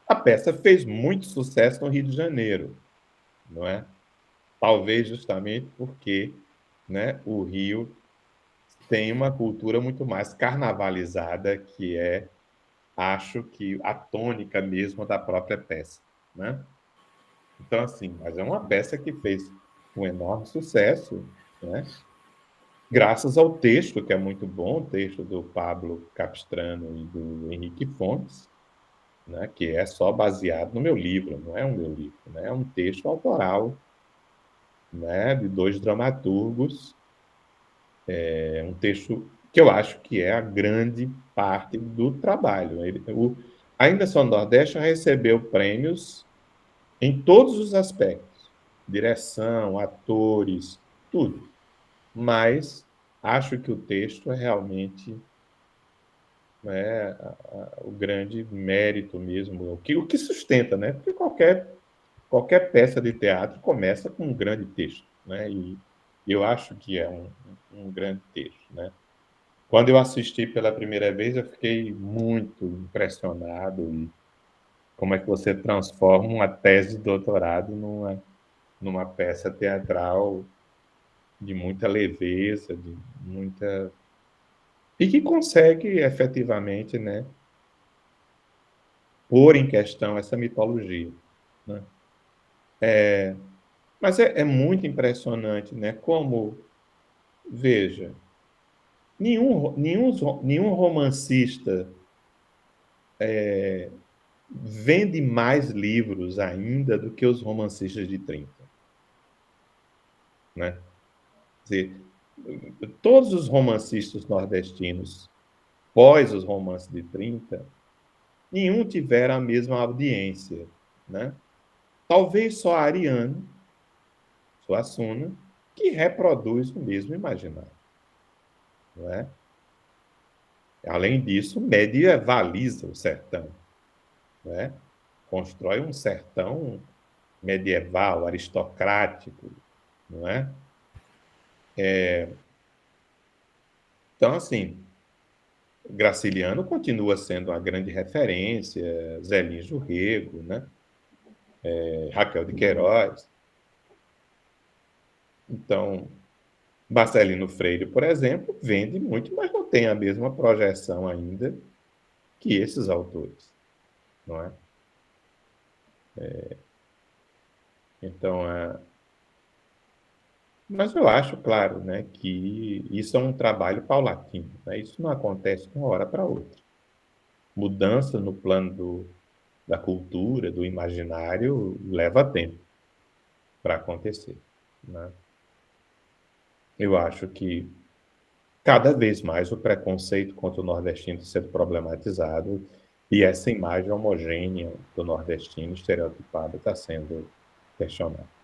Speaker 2: A peça fez muito sucesso no Rio de Janeiro, não é? Talvez justamente porque, né, o Rio tem uma cultura muito mais carnavalizada, que é, acho que, a tônica mesmo da própria peça, né? Então, assim, mas é uma peça que fez um enorme sucesso, né? Graças ao texto, que é muito bom, o texto do Pablo Capistrano e do Henrique Fontes, né? Que é só baseado no meu livro, não é um meu livro, né? É um texto autoral, né? De dois dramaturgos, é um texto que eu acho que é a grande parte do trabalho. Ainda Só Nordeste recebeu prêmios em todos os aspectos, direção, atores, tudo. Mas acho que o texto é realmente, né, o grande mérito mesmo, o que sustenta, né? Porque qualquer peça de teatro começa com um grande texto, né? E eu acho que é um grande texto, né? Quando eu assisti pela primeira vez, eu fiquei muito impressionado, e como é que você transforma uma tese de doutorado numa peça teatral de muita leveza, de muita... E que consegue efetivamente, né, pôr em questão essa mitologia, né? Mas é muito impressionante, né, como, veja, nenhum romancista vende mais livros ainda do que os romancistas de 30, né? Quer dizer, todos os romancistas nordestinos, pós os romances de 30, nenhum tiveram a mesma audiência, né? Talvez só Ariano Suassuna, que reproduz o mesmo imaginário, não é? Além disso, medievaliza o sertão, né? Constrói um sertão medieval, aristocrático, não é? Então, assim, Graciliano continua sendo uma grande referência, Zé Lins do Rego, né? Raquel de Queiroz. Então, Marcelino Freire, por exemplo, vende muito, mas não tem a mesma projeção ainda que esses autores, não é? Então, mas eu acho, claro, né, que isso é um trabalho paulatino, né? Isso não acontece de uma hora para outra. Mudança no plano da cultura, do imaginário, leva tempo para acontecer, né? Eu acho que cada vez mais o preconceito contra o nordestino está sendo problematizado, e essa imagem homogênea do nordestino estereotipada está sendo questionada.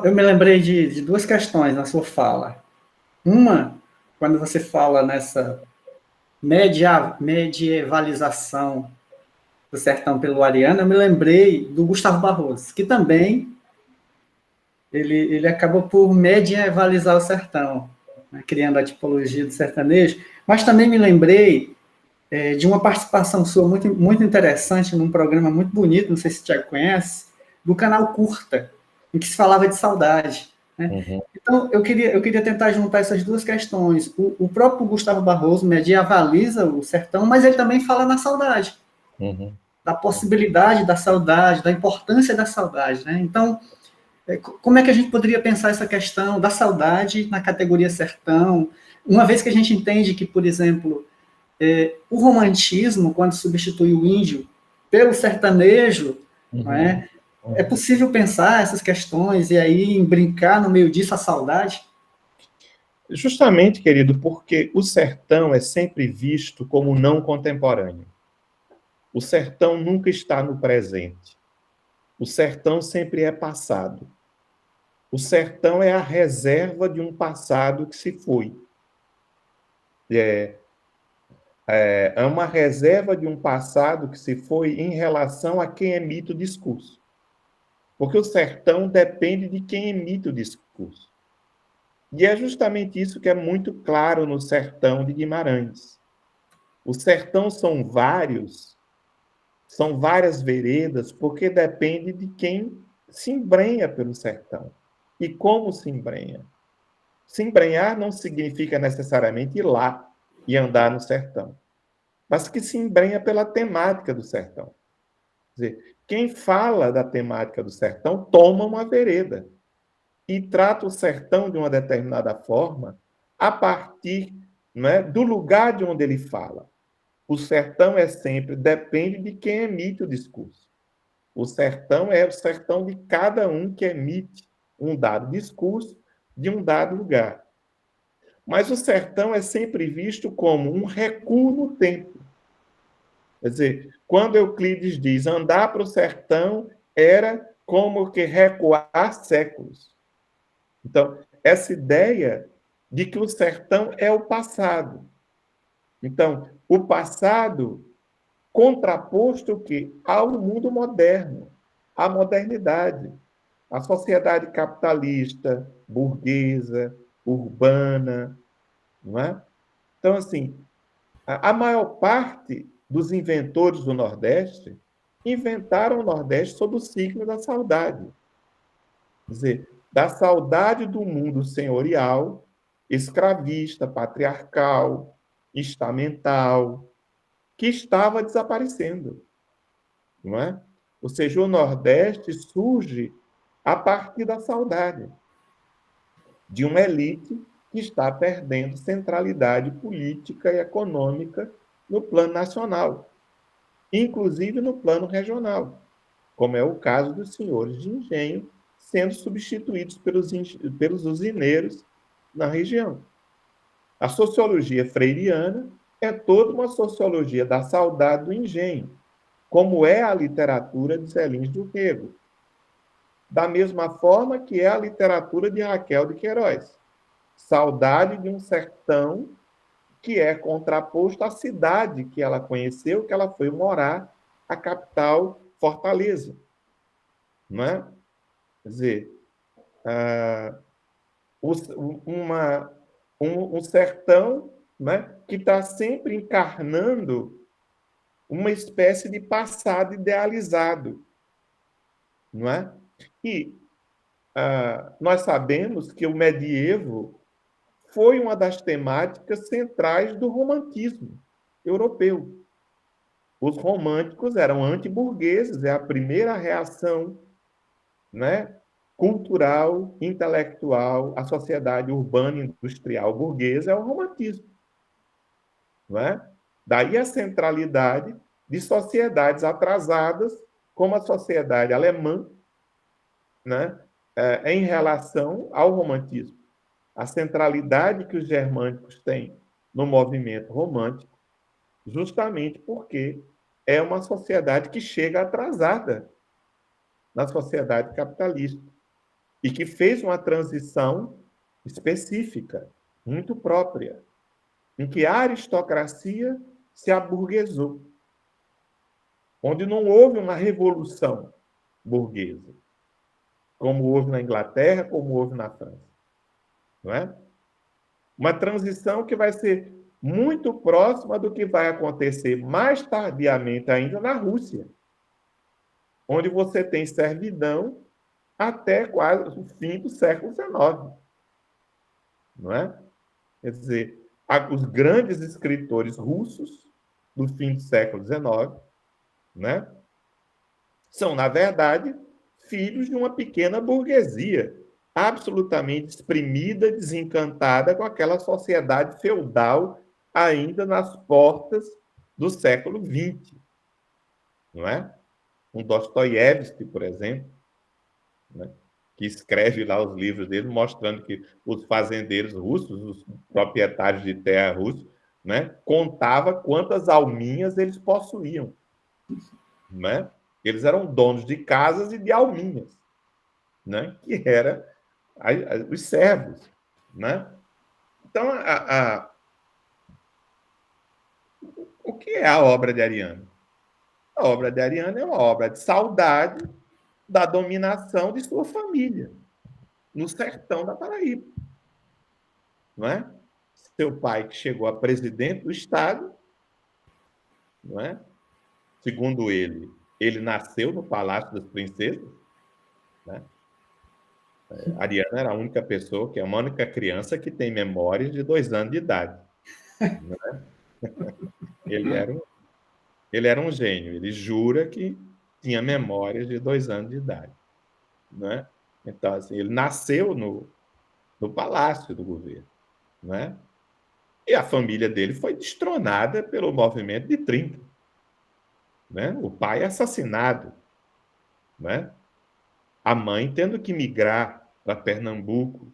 Speaker 1: Eu me lembrei de duas questões na sua fala. Uma, quando você fala nessa medievalização do sertão pelo Ariano, eu me lembrei do Gustavo Barroso, que também ele acabou por medievalizar o sertão, né, criando a tipologia do sertanejo, mas também me lembrei de uma participação sua muito, muito interessante num programa muito bonito, não sei se o Thiago conhece, do canal Curta, em que se falava de saudade, né?
Speaker 2: Uhum,
Speaker 1: Então, eu queria tentar juntar essas duas questões. O próprio Gustavo Barroso medievaliza o sertão, mas ele também fala na saudade,
Speaker 2: uhum.
Speaker 1: da possibilidade da saudade, da importância da saudade, né? Então, como é que a gente poderia pensar essa questão da saudade na categoria sertão, uma vez que a gente entende que, por exemplo, o romantismo, quando substitui o índio pelo sertanejo, não
Speaker 2: Uhum.
Speaker 1: é? É possível pensar essas questões e aí brincar no meio disso a saudade?
Speaker 2: Justamente, querido, porque o sertão é sempre visto como não contemporâneo. O sertão nunca está no presente. O sertão sempre é passado. O sertão é a reserva de um passado que se foi. É, é uma reserva de um passado que se foi em relação a quem emite o discurso. Porque o sertão depende de quem emite o discurso. E é justamente isso que é muito claro no sertão de Guimarães. O sertão são várias veredas, porque depende de quem se embrenha pelo sertão. E como se embrenha. Se embrenhar não significa necessariamente ir lá e andar no sertão, mas que se embrenha pela temática do sertão. Quer dizer, quem fala da temática do sertão toma uma vereda e trata o sertão de uma determinada forma a partir, né, do lugar de onde ele fala. O sertão depende de quem emite o discurso. O sertão é o sertão de cada um que emite um dado discurso de um dado lugar. Mas o sertão é sempre visto como um recuo no tempo. Quer dizer, quando Euclides diz andar para o sertão era como que recuar séculos. Então, essa ideia de que o sertão é o passado. Então, o passado contraposto o quê? Ao mundo moderno, à modernidade, à sociedade capitalista, burguesa, urbana, não é? Então, assim, a maior parte dos inventores do Nordeste inventaram o Nordeste sob o signo da saudade. Quer dizer, da saudade do mundo senhorial, escravista, patriarcal, estamental, que estava desaparecendo, não é? Ou seja, o Nordeste surge a partir da saudade de uma elite que está perdendo centralidade política e econômica no plano nacional, inclusive no plano regional, como é o caso dos senhores de engenho sendo substituídos pelos usineiros na região. A sociologia freiriana é toda uma sociologia da saudade do engenho, como é a literatura de Zé Lins do Rego, da mesma forma que é a literatura de Raquel de Queiroz. Saudade de um sertão que é contraposto à cidade que ela conheceu, que ela foi morar, a capital, Fortaleza. Não é? Quer dizer, um sertão, né, que está sempre encarnando uma espécie de passado idealizado. Não é? E nós sabemos que o medievo foi uma das temáticas centrais do romantismo europeu. Os românticos eram antiburgueses, é a primeira reação, né, cultural, intelectual, à sociedade urbana industrial burguesa é o romantismo. Não é? Daí a centralidade de sociedades atrasadas, como a sociedade alemã, né, em relação ao romantismo. A centralidade que os germânicos têm no movimento romântico, justamente porque é uma sociedade que chega atrasada na sociedade capitalista e que fez uma transição específica, muito própria, em que a aristocracia se aburguesou, onde não houve uma revolução burguesa, como houve na Inglaterra, como houve na França. Não é? Uma transição que vai ser muito próxima do que vai acontecer mais tardiamente ainda na Rússia, onde você tem servidão até quase o fim do século XIX. Não é? Quer dizer, os grandes escritores russos do fim do século XIX, né, são, na verdade, filhos de uma pequena burguesia, absolutamente exprimida, desencantada com aquela sociedade feudal ainda nas portas do século XX. Não é? Um Dostoiévski, por exemplo, né, que escreve lá os livros dele mostrando que os fazendeiros russos, os proprietários de terra russos, né, contava quantas alminhas eles possuíam. Né? Eles eram donos de casas e de alminhas, né? Que eram os servos. Né? Então, que é a obra de Ariano? A obra de Ariano é uma obra de saudade da dominação de sua família, no sertão da Paraíba. Não é? Seu pai, que chegou a presidente do Estado, não é? Segundo ele nasceu no Palácio das Princesas, né? Ariano era a única pessoa, que é a única criança que tem memórias de 2 anos de idade. Né? Ele era um gênio, ele jura que tinha memórias de 2 anos de idade. Né? Então, assim, ele nasceu no palácio do governo. Né? E a família dele foi destronada pelo movimento de 30. Né? O pai assassinado. Né? A mãe tendo que migrar para Pernambuco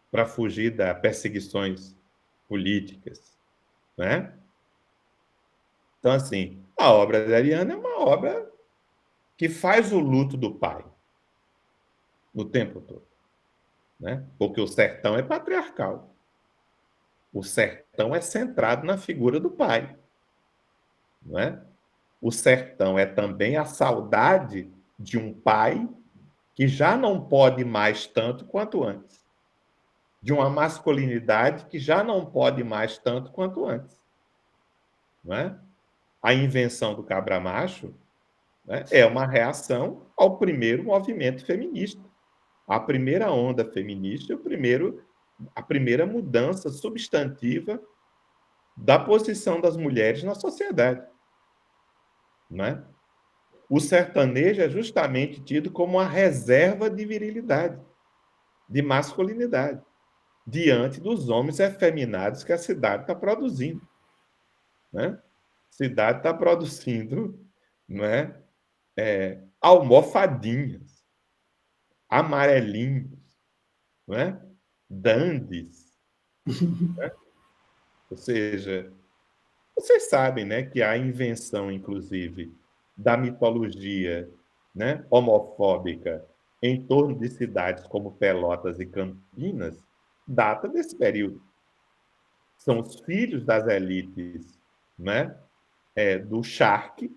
Speaker 2: para fugir das perseguições políticas. Né? Então, assim, a obra de Ariano é uma obra que faz o luto do pai o tempo todo. Né? Porque o sertão é patriarcal. O sertão é centrado na figura do pai. Não é? O sertão é também a saudade de um pai que já não pode mais tanto quanto antes. De uma masculinidade que já não pode mais tanto quanto antes. Não é? A invenção do cabra-macho, né, é uma reação ao primeiro movimento feminista. A primeira onda feminista, a primeira mudança substantiva da posição das mulheres na sociedade. Não é? O sertanejo é justamente tido como uma reserva de virilidade, de masculinidade, diante dos homens efeminados que a cidade está produzindo. Né? A cidade está produzindo, não é? Almofadinhas, amarelinhos, não é? Dandes. Né? Ou seja, vocês sabem, né, que a invenção, inclusive, da mitologia, né, homofóbica em torno de cidades como Pelotas e Campinas data desse período. São os filhos das elites, né, do charque,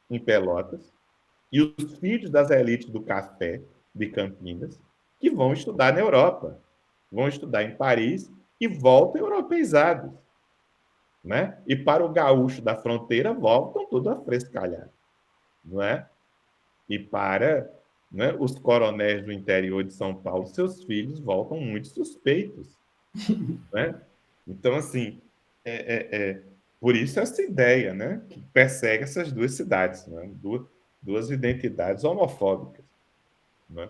Speaker 2: em Pelotas, e os filhos das elites do café, de Campinas, que vão estudar na Europa, vão estudar em Paris e voltam europeizados. Né? E para o gaúcho da fronteira voltam tudo afrescalhado, não é? E para, né, os coronéis do interior de São Paulo, seus filhos voltam muito suspeitos, né? Então, assim, por isso essa ideia, né, que persegue essas duas cidades, né? Duas identidades homofóbicas, né?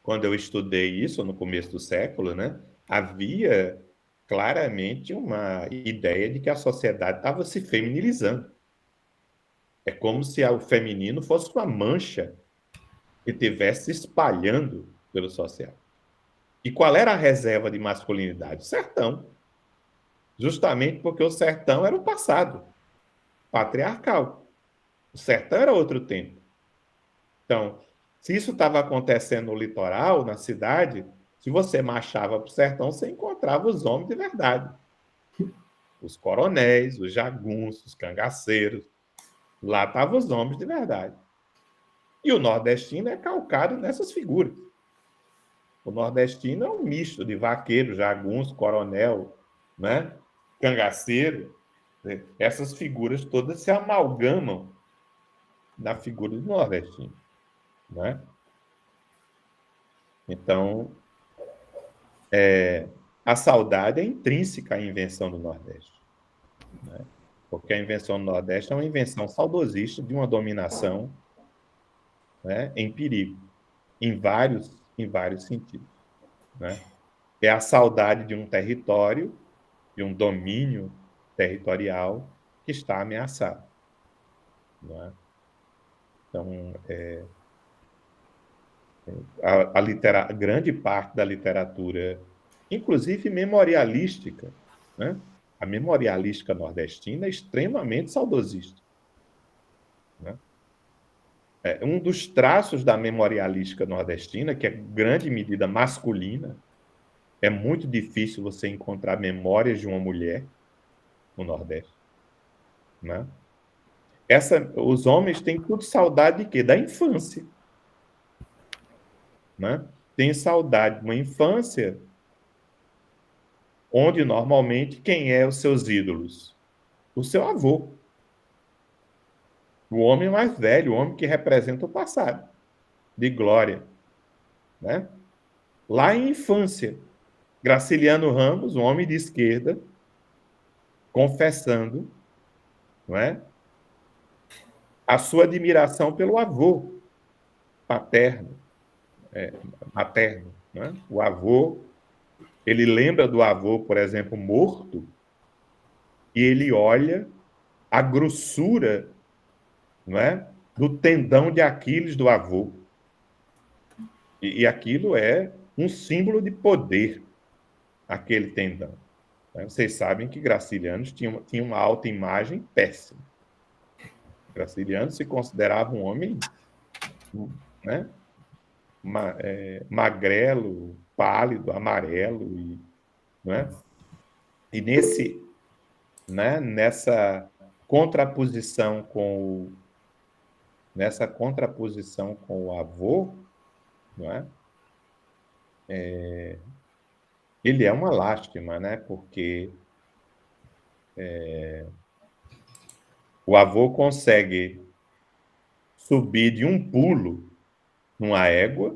Speaker 2: Quando eu estudei isso no começo do século, né, havia claramente uma ideia de que a sociedade estava se feminilizando. É como se o feminino fosse uma mancha que estivesse se espalhando pelo social. E qual era a reserva de masculinidade? O sertão. Justamente porque o sertão era o passado, patriarcal. O sertão era outro tempo. Então, se isso estava acontecendo no litoral, na cidade, se você marchava para o sertão, você encontrava os homens de verdade. Os coronéis, os jagunços, os cangaceiros. Lá estavam os homens de verdade. E o nordestino é calcado nessas figuras. O nordestino é um misto de vaqueiro, jagunço, coronel, né? Cangaceiro. Essas figuras todas se amalgamam na figura do nordestino. Né? Então, a saudade é intrínseca à invenção do Nordeste. Né? Porque a invenção do Nordeste é uma invenção saudosista de uma dominação, né, em perigo, em vários sentidos. Né? É a saudade de um território, de um domínio territorial que está ameaçado. Né? Então, grande parte da literatura, inclusive memorialística, né? A memorialística nordestina é extremamente saudosista. Né? Um dos traços da memorialística nordestina, que é em grande medida masculina, é muito difícil você encontrar memórias de uma mulher no Nordeste. né? Os homens têm tudo saudade de quê? Da infância, né? Tem saudade de uma infância onde normalmente quem é os seus ídolos? O seu avô. O homem mais velho, o homem que representa o passado, de glória, né? Lá em infância, Graciliano Ramos, um homem de esquerda, confessando, não é, a sua admiração pelo avô paterno, materno, né? O avô, ele lembra do avô, por exemplo, morto, e ele olha a grossura, não é, do tendão de Aquiles do avô. E aquilo é um símbolo de poder, aquele tendão. Vocês sabem que Graciliano tinha uma autoimagem péssima. Graciliano se considerava um homem, né, magrelo, pálido, amarelo, né, e nessa contraposição com o avô, não é? Ele é uma lástima, né? Porque o avô consegue subir de um pulo numa égua,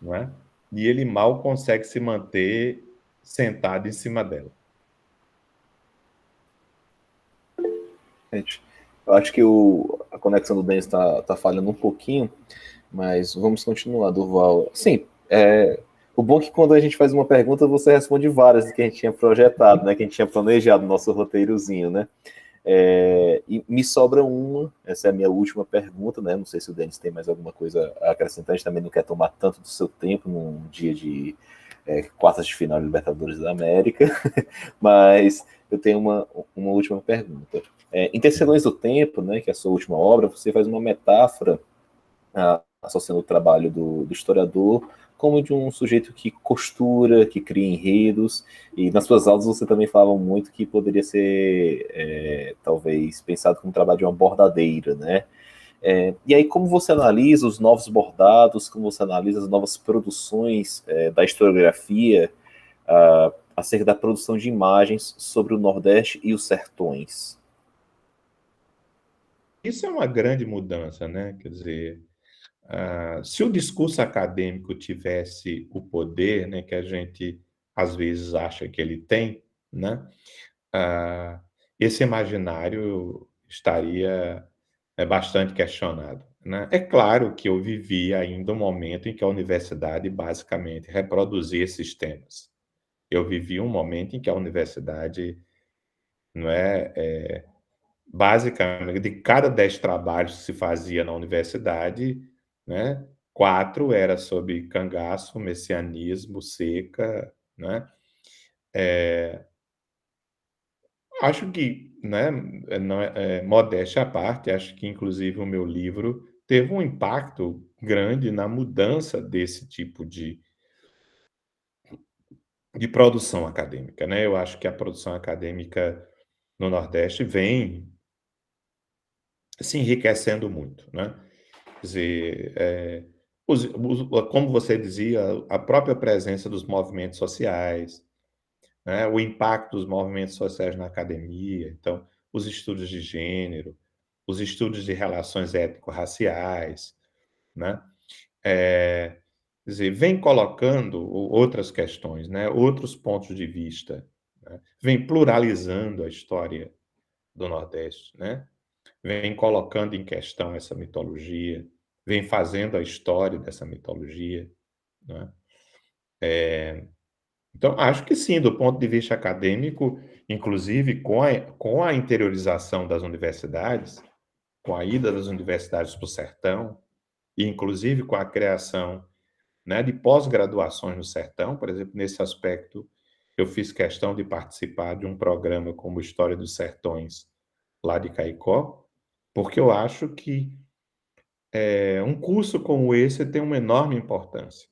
Speaker 2: não é? E ele mal consegue se manter sentado em cima dela.
Speaker 3: Gente, eu acho que a conexão do Denis tá falhando um pouquinho, mas vamos continuar, Durval. Sim, o bom é que quando a gente faz uma pergunta, você responde várias que a gente tinha projetado, né? Que a gente tinha planejado no nosso roteirozinho, né? E me sobra uma, essa é a minha última pergunta, né? Não sei se o Denis tem mais alguma coisa a acrescentar, a gente também não quer tomar tanto do seu tempo num dia de quartas de final de Libertadores da América, mas eu tenho uma última pergunta. Em Tecelões do Tempo, né, que é a sua última obra, você faz uma metáfora associando o trabalho do historiador como de um sujeito que costura, que cria enredos, e nas suas aulas você também falava muito que poderia ser, talvez, pensado como um trabalho de uma bordadeira, né? E aí, como você analisa os novos bordados, como você analisa as novas produções da historiografia acerca da produção de imagens sobre o Nordeste e os sertões?
Speaker 2: Isso é uma grande mudança, né? Quer dizer, se o discurso acadêmico tivesse o poder, né, que a gente às vezes acha que ele tem, né, esse imaginário estaria bastante questionado, né? É claro que eu vivi ainda um momento em que a universidade basicamente reproduzia esses temas. Eu vivi um momento em que a universidade, não é, basicamente, de cada 10 trabalhos que se fazia na universidade, né, 4 era sobre cangaço, messianismo, seca, né? Acho que, né, modéstia à parte, acho que inclusive o meu livro teve um impacto grande na mudança desse tipo de produção acadêmica, né? Eu acho que a produção acadêmica no Nordeste vem se enriquecendo muito, né? Quer dizer, como você dizia, a própria presença dos movimentos sociais, né? O impacto dos movimentos sociais na academia, então, os estudos de gênero, os estudos de relações étnico-raciais, né? Quer dizer, vem colocando outras questões, né? Outros pontos de vista, né? Vem pluralizando a história do Nordeste, né? Vem colocando em questão essa mitologia, vem fazendo a história dessa mitologia, né? Então, acho que sim, do ponto de vista acadêmico, inclusive com a interiorização das universidades, com a ida das universidades para o sertão, e inclusive com a criação, né, de pós-graduações no sertão, por exemplo, nesse aspecto, eu fiz questão de participar de um programa como História dos Sertões, lá de Caicó, porque eu acho que um curso como esse tem uma enorme importância,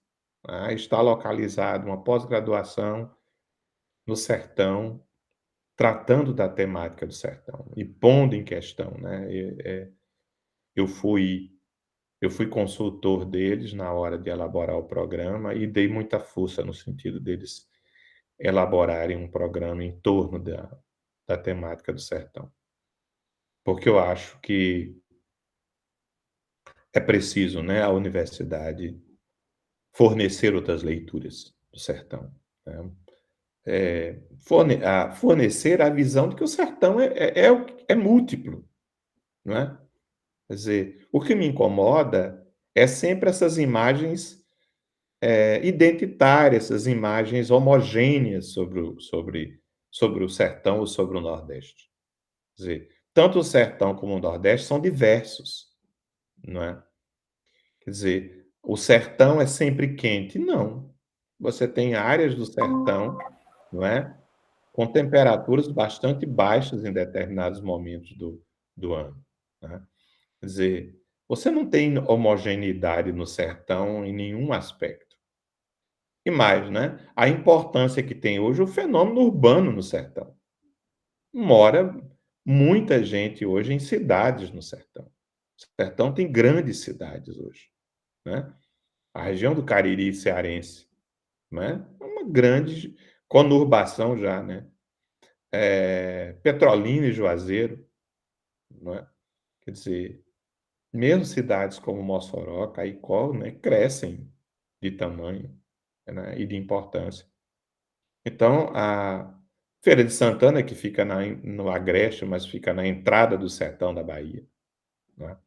Speaker 2: né? Está localizado uma pós-graduação no sertão, tratando da temática do sertão e pondo em questão, né? Eu fui consultor deles na hora de elaborar o programa e dei muita força no sentido deles elaborarem um programa em torno da temática do sertão. Porque eu acho que é preciso, né, a universidade fornecer outras leituras do sertão, né? Fornecer a visão de que o sertão é múltiplo, não é? Quer dizer, o que me incomoda é sempre essas imagens identitárias, essas imagens homogêneas sobre o sertão ou sobre o Nordeste. Quer dizer, tanto o sertão como o Nordeste são diversos, não é? Quer dizer, o sertão é sempre quente? Não. Você tem áreas do sertão, não é? Com temperaturas bastante baixas em determinados momentos do ano, né? Quer dizer, você não tem homogeneidade no sertão em nenhum aspecto. E mais, né? A importância que tem hoje o fenômeno urbano no sertão. Mora muita gente hoje em cidades no sertão. O sertão tem grandes cidades hoje, né? A região do Cariri cearense, né? É uma grande conurbação já, né? Petrolina e Juazeiro, não é? Quer dizer, mesmo cidades como Mossoró, Caicó, né, crescem de tamanho, né, e de importância. Então, a Feira de Santana, que fica no Agreste, mas fica na entrada do sertão da Bahia, né?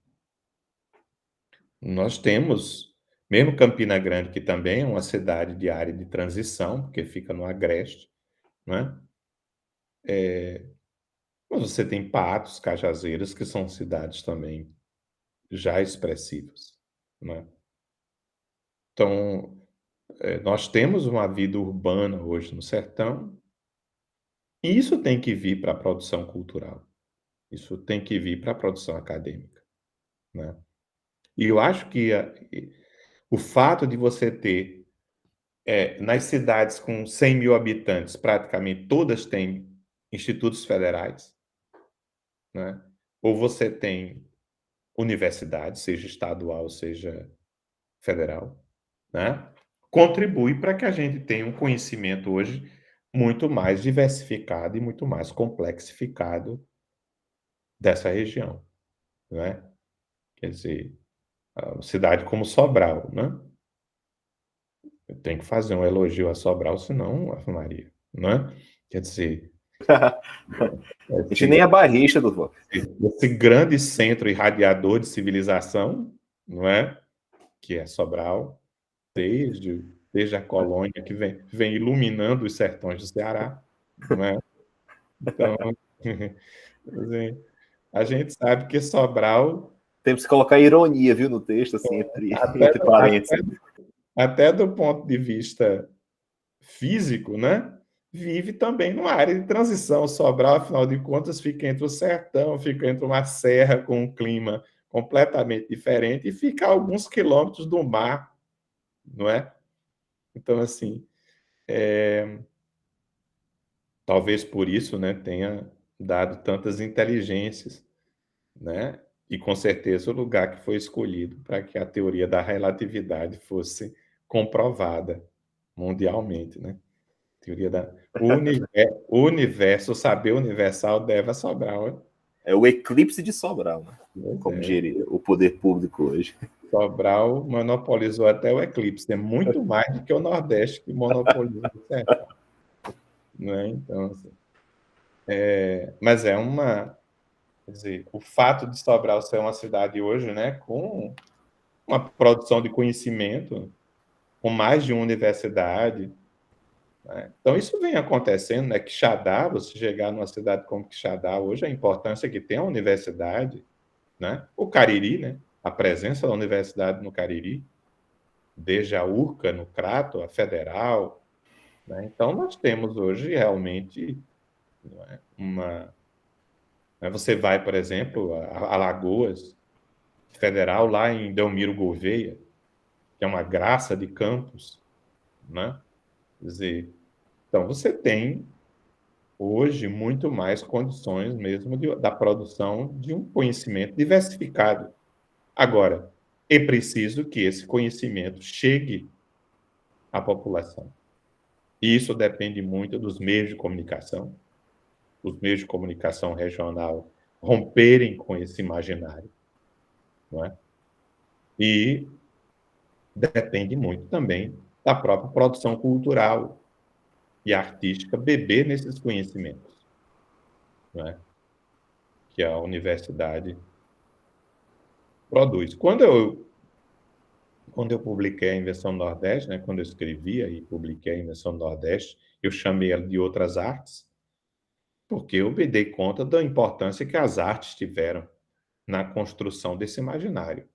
Speaker 2: Nós temos, mesmo Campina Grande, que também é uma cidade de área de transição, porque fica no Agreste, né? Mas você tem Patos, Cajazeiras, que são cidades também já expressivas, né? Então, nós temos uma vida urbana hoje no sertão, e isso tem que vir para a produção cultural, isso tem que vir para a produção acadêmica, né? E eu acho que o fato de você ter, nas cidades com 100 mil habitantes, praticamente todas têm institutos federais, né? Ou você tem universidade, seja estadual, seja federal, né? Contribui para que a gente tenha um conhecimento hoje muito mais diversificado e muito mais complexificado dessa região, né? Quer dizer, a cidade como Sobral, né? Eu tenho que fazer um elogio a Sobral, senão, Ave Maria, né? Quer dizer,
Speaker 3: A gente nem é barrista do Vox.
Speaker 2: esse grande centro irradiador de civilização, não é? Que é Sobral, desde a colônia que vem iluminando os sertões do Ceará, não é? Então, assim, a gente sabe que Sobral,
Speaker 3: Temos que colocar ironia, viu, no texto, assim,
Speaker 2: até,
Speaker 3: entre parênteses.
Speaker 2: até do ponto de vista físico, né? Vive também numa área de transição. Sobral, afinal de contas, fica entre o sertão, fica entre uma serra com um clima completamente diferente e fica a alguns quilômetros do mar, não é? Então, assim, talvez por isso, né, tenha dado tantas inteligências, né? E com certeza o lugar que foi escolhido para que a teoria da relatividade fosse comprovada mundialmente, né? Teoria da o universo, o saber universal deve a Sobral.
Speaker 3: É o eclipse de Sobral, né? Como
Speaker 2: É.
Speaker 3: diria o poder público hoje.
Speaker 2: Sobral monopolizou até o eclipse, é muito mais do que o Nordeste que monopolizou o sertão, né? Então, assim, mas quer dizer, o fato de Sobral ser uma cidade hoje, né, com uma produção de conhecimento, com mais de uma universidade, né? Então, isso vem acontecendo, né? Quixadá, você chegar numa cidade como Quixadá hoje, a importância que tem a universidade, né? O Cariri, né? A presença da universidade no Cariri, desde a URCA, no Crato, a Federal, né? Então, nós temos hoje realmente, não é, você vai, por exemplo, a Alagoas Federal, lá em Delmiro Gouveia, que é uma graça de campus, né? Quer dizer, então, você tem hoje muito mais condições mesmo da produção de um conhecimento diversificado. Agora, é preciso que esse conhecimento chegue à população. E isso depende muito dos meios de comunicação, os meios de comunicação regional romperem com esse imaginário, não é? E depende muito também da própria produção cultural e artística beber nesses conhecimentos, não é? Que a universidade produz. Quando eu publiquei a Invenção do Nordeste, né, quando eu escrevia e publiquei a Invenção do Nordeste, eu chamei ela de Outras Artes, porque eu me dei conta da importância que as artes tiveram na construção desse imaginário.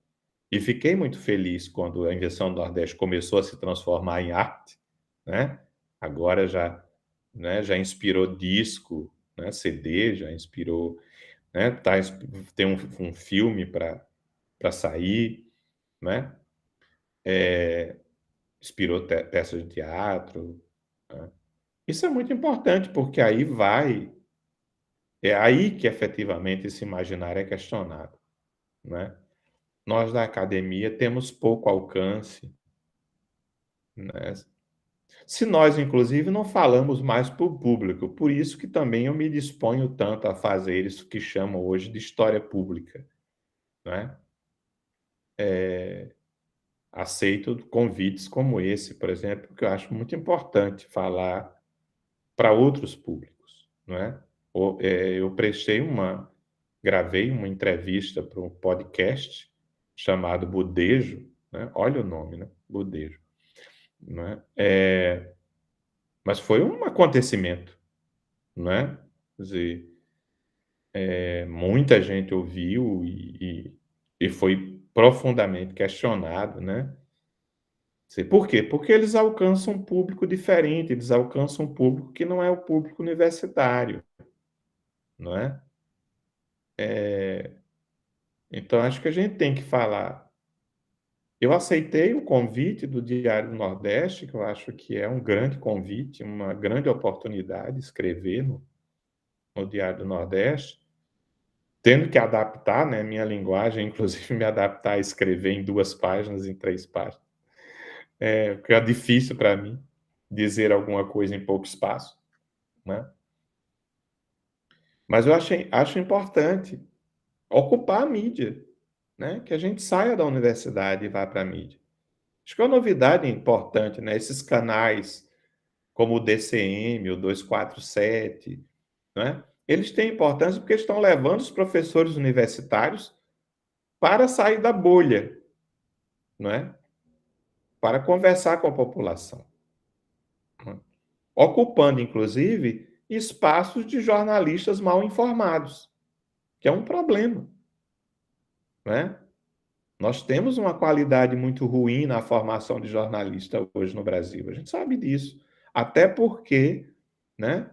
Speaker 2: E fiquei muito feliz quando a Invenção do Nordeste começou a se transformar em arte, né? Agora já, né, já inspirou disco, né, CD, já inspirou, né, tem um filme para sair, né? Inspirou peças de teatro, né? Isso é muito importante, porque é aí que efetivamente esse imaginário é questionado, né? Nós da academia temos pouco alcance, né? Se nós, inclusive, não falamos mais para o público, por isso que também eu me disponho tanto a fazer isso que chamam hoje de história pública, né? Aceito convites como esse, por exemplo, que eu acho muito importante falar para outros públicos, não é? Eu gravei uma entrevista para um podcast chamado Budejo, né? Olha o nome, né? Budejo, né? Mas foi um acontecimento, né? Quer dizer, muita gente ouviu e foi profundamente questionado, né? Por quê? Porque eles alcançam um público diferente, eles alcançam um público que não é o público universitário, não é? Então, acho que a gente tem que falar. Eu aceitei o convite do Diário do Nordeste, que eu acho que é um grande convite, uma grande oportunidade escrever no Diário do Nordeste, tendo que adaptar, né, minha linguagem, inclusive me adaptar a escrever em 2 páginas, em 3 páginas. Porque é difícil para mim dizer alguma coisa em pouco espaço, né? Mas eu acho importante ocupar a mídia, né? Que a gente saia da universidade e vá para a mídia. Acho que é uma novidade importante, né? Esses canais como o DCM, o 247, né? Eles têm importância porque estão levando os professores universitários para sair da bolha, não é? Para conversar com a população, né? Ocupando, inclusive, espaços de jornalistas mal informados, que é um problema, né? Nós temos uma qualidade muito ruim na formação de jornalista hoje no Brasil, a gente sabe disso. Até porque, né,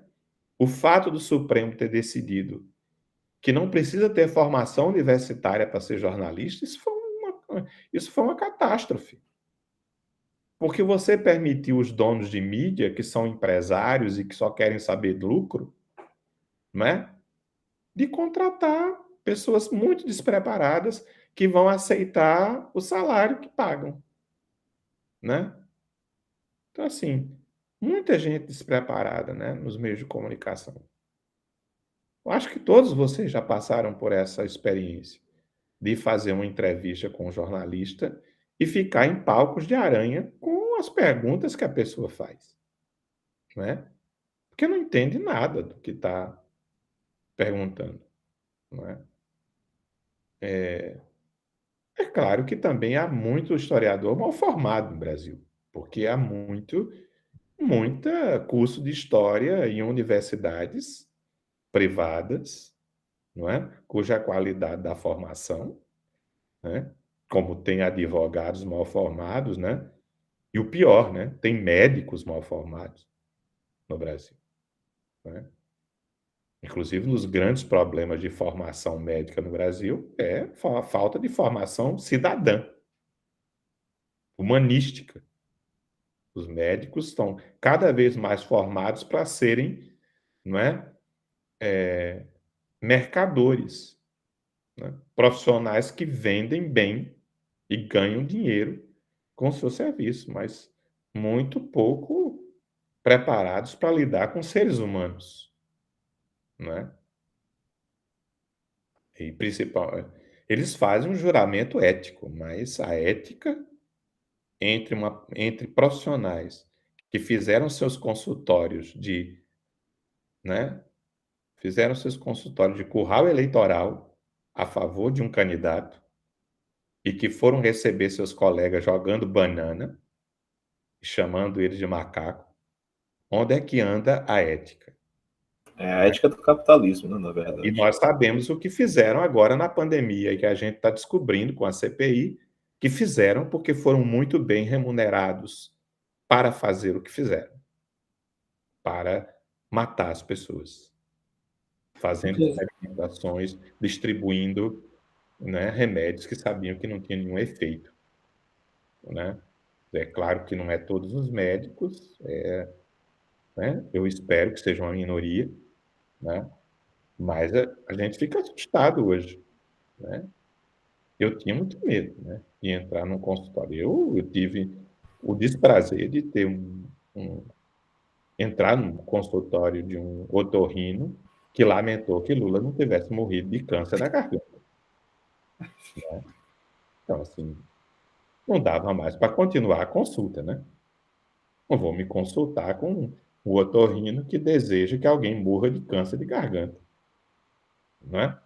Speaker 2: o fato do Supremo ter decidido que não precisa ter formação universitária para ser jornalista, isso foi uma catástrofe. Porque você permitiu os donos de mídia, que são empresários e que só querem saber de lucro, né, de contratar pessoas muito despreparadas que vão aceitar o salário que pagam, né? Então, assim, muita gente despreparada, né, nos meios de comunicação. Eu acho que todos vocês já passaram por essa experiência de fazer uma entrevista com um jornalista e ficar em palcos de aranha com as perguntas que a pessoa faz, né? Porque não entende nada do que está perguntando, não é? É claro que também há muito historiador mal formado no Brasil, porque há muita curso de história em universidades privadas, não é? Cuja qualidade da formação, né? Como tem advogados mal formados, né? E o pior, né? Tem médicos mal formados no Brasil, né? Inclusive, nos grandes problemas de formação médica no Brasil é a falta de formação cidadã, humanística. Os médicos estão cada vez mais formados para serem não é? Mercadores, né? Profissionais que vendem bem e ganham dinheiro com o seu serviço, mas muito pouco preparados para lidar com seres humanos, né? E principal, eles fazem um juramento ético, mas a ética entre profissionais que fizeram seus consultórios de, né, fizeram seus consultórios de curral eleitoral a favor de um candidato e que foram receber seus colegas jogando banana, chamando eles de macaco. Onde é que anda a ética?
Speaker 3: É a ética do capitalismo, né, na
Speaker 2: E
Speaker 3: verdade.
Speaker 2: nós sabemos o que fizeram agora na pandemia e que a gente está descobrindo com a CPI, que fizeram porque foram muito bem remunerados para fazer o que fizeram, para matar as pessoas, fazendo experimentações, distribuindo, né, remédios que sabiam que não tinham nenhum efeito, né? É claro que não é todos os médicos, né? Eu espero que seja uma minoria, né? Mas a gente fica assustado hoje, né? Eu tinha muito medo, né, de entrar num consultório. Eu tive o desprazer de ter entrar num consultório de um otorrino que lamentou que Lula não tivesse morrido de câncer da garganta, né? Então, assim, não dava mais para continuar a consulta, né? Não vou me consultar com o otorrino que deseja que alguém morra de câncer de garganta, não é?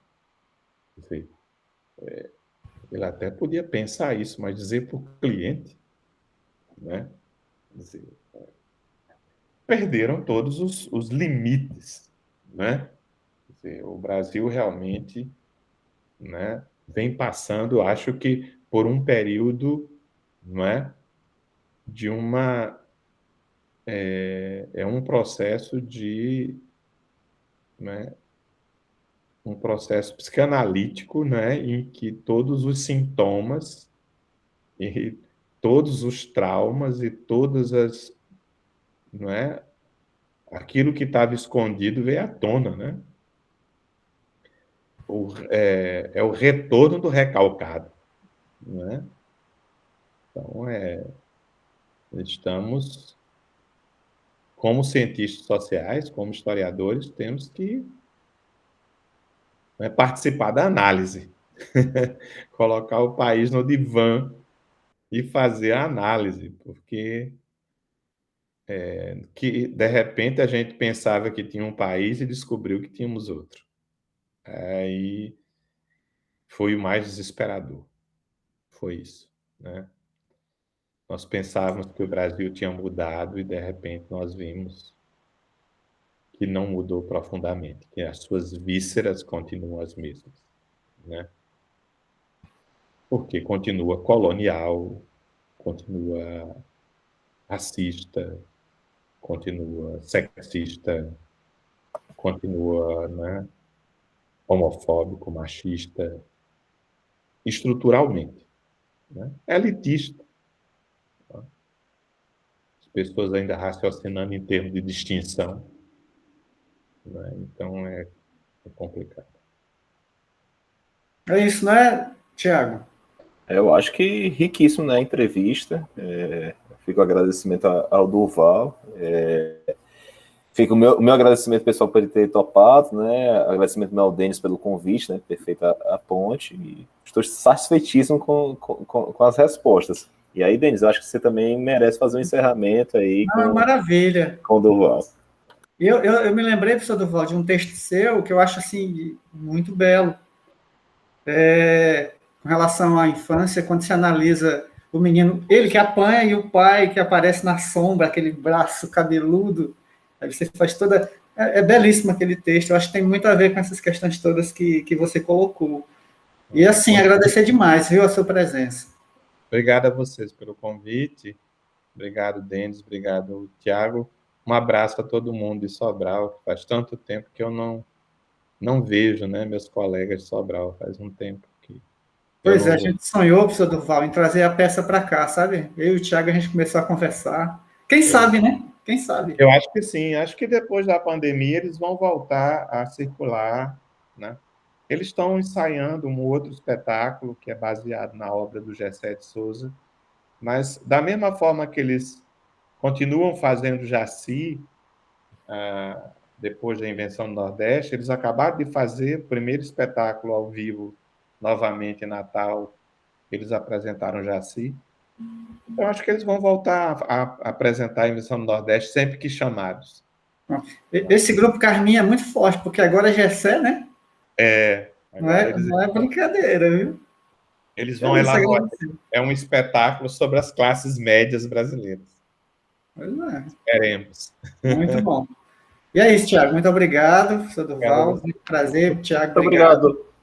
Speaker 2: Quer dizer, ele até podia pensar isso, mas dizer para o cliente, né? Quer dizer, perderam todos os limites, né? Quer dizer, o Brasil realmente, né, vem passando, acho que por um período, não é, de uma um processo de, né, um processo psicanalítico, né, em que todos os sintomas e todos os traumas e todas as, não é, aquilo que estava escondido veio à tona, né? É o retorno do recalcado, né? Então, estamos, como cientistas sociais, como historiadores, temos que, né, participar da análise, colocar o país no divã e fazer a análise, porque que de repente a gente pensava que tinha um país e descobriu que tínhamos outro. Aí foi o mais desesperador, foi isso, né? Nós pensávamos que o Brasil tinha mudado e, de repente, nós vimos que não mudou profundamente, que as suas vísceras continuam as mesmas, né? Porque continua colonial, continua racista, continua sexista, continua, né, homofóbico, machista, estruturalmente, né? Elitista. As pessoas ainda raciocinando em termos de distinção, né? Então é complicado.
Speaker 1: É isso, né, Tiago?
Speaker 3: Eu acho que riquíssimo, né, a entrevista. Fica o agradecimento ao Durval. Fica o meu agradecimento pessoal por ele ter topado, né? Agradecimento ao Denis pelo convite, né? Ter feito a ponte. E estou satisfeitíssimo com as respostas. E aí, Denis, eu acho que você também merece fazer um encerramento aí
Speaker 1: Maravilha.
Speaker 3: com o Durval.
Speaker 1: Eu me lembrei, professor Durval, de um texto seu que eu acho assim muito belo. Com relação à infância, quando se analisa o menino, ele que apanha e o pai que aparece na sombra, aquele braço cabeludo, aí você faz toda... É belíssimo aquele texto, eu acho que tem muito a ver com essas questões todas que você colocou. E assim, agradecer demais, viu, a sua presença.
Speaker 2: Obrigado a vocês pelo convite, obrigado, Denis, obrigado, Tiago. Um abraço a todo mundo de Sobral, faz tanto tempo que eu não vejo, né, meus colegas de Sobral, faz um tempo que
Speaker 1: Pois é, a gente sonhou, professor Durval, em trazer a peça para cá, sabe? Eu e o Tiago, a gente começou a conversar. Quem sabe, né?
Speaker 4: Quem sabe?
Speaker 2: Eu acho que sim, acho que depois da pandemia eles vão voltar a circular, né? Eles estão ensaiando um outro espetáculo que é baseado na obra do Gessé de Souza, mas da mesma forma que eles continuam fazendo Jaci, depois da invenção do Nordeste, eles acabaram de fazer o primeiro espetáculo ao vivo novamente em Natal, eles apresentaram Jaci. Eu acho que eles vão voltar a apresentar a invenção do Nordeste sempre que chamados.
Speaker 4: Esse grupo Carminha é muito forte, porque agora é Gessé, né? Não é brincadeira, viu?
Speaker 2: Eles vão elaborar. É um espetáculo sobre as classes médias brasileiras.
Speaker 4: Pois é.
Speaker 2: Esperemos.
Speaker 4: Muito bom. E é isso, Tiago. Muito obrigado, professor Durval. Muito prazer, Tiago.
Speaker 3: Muito obrigado.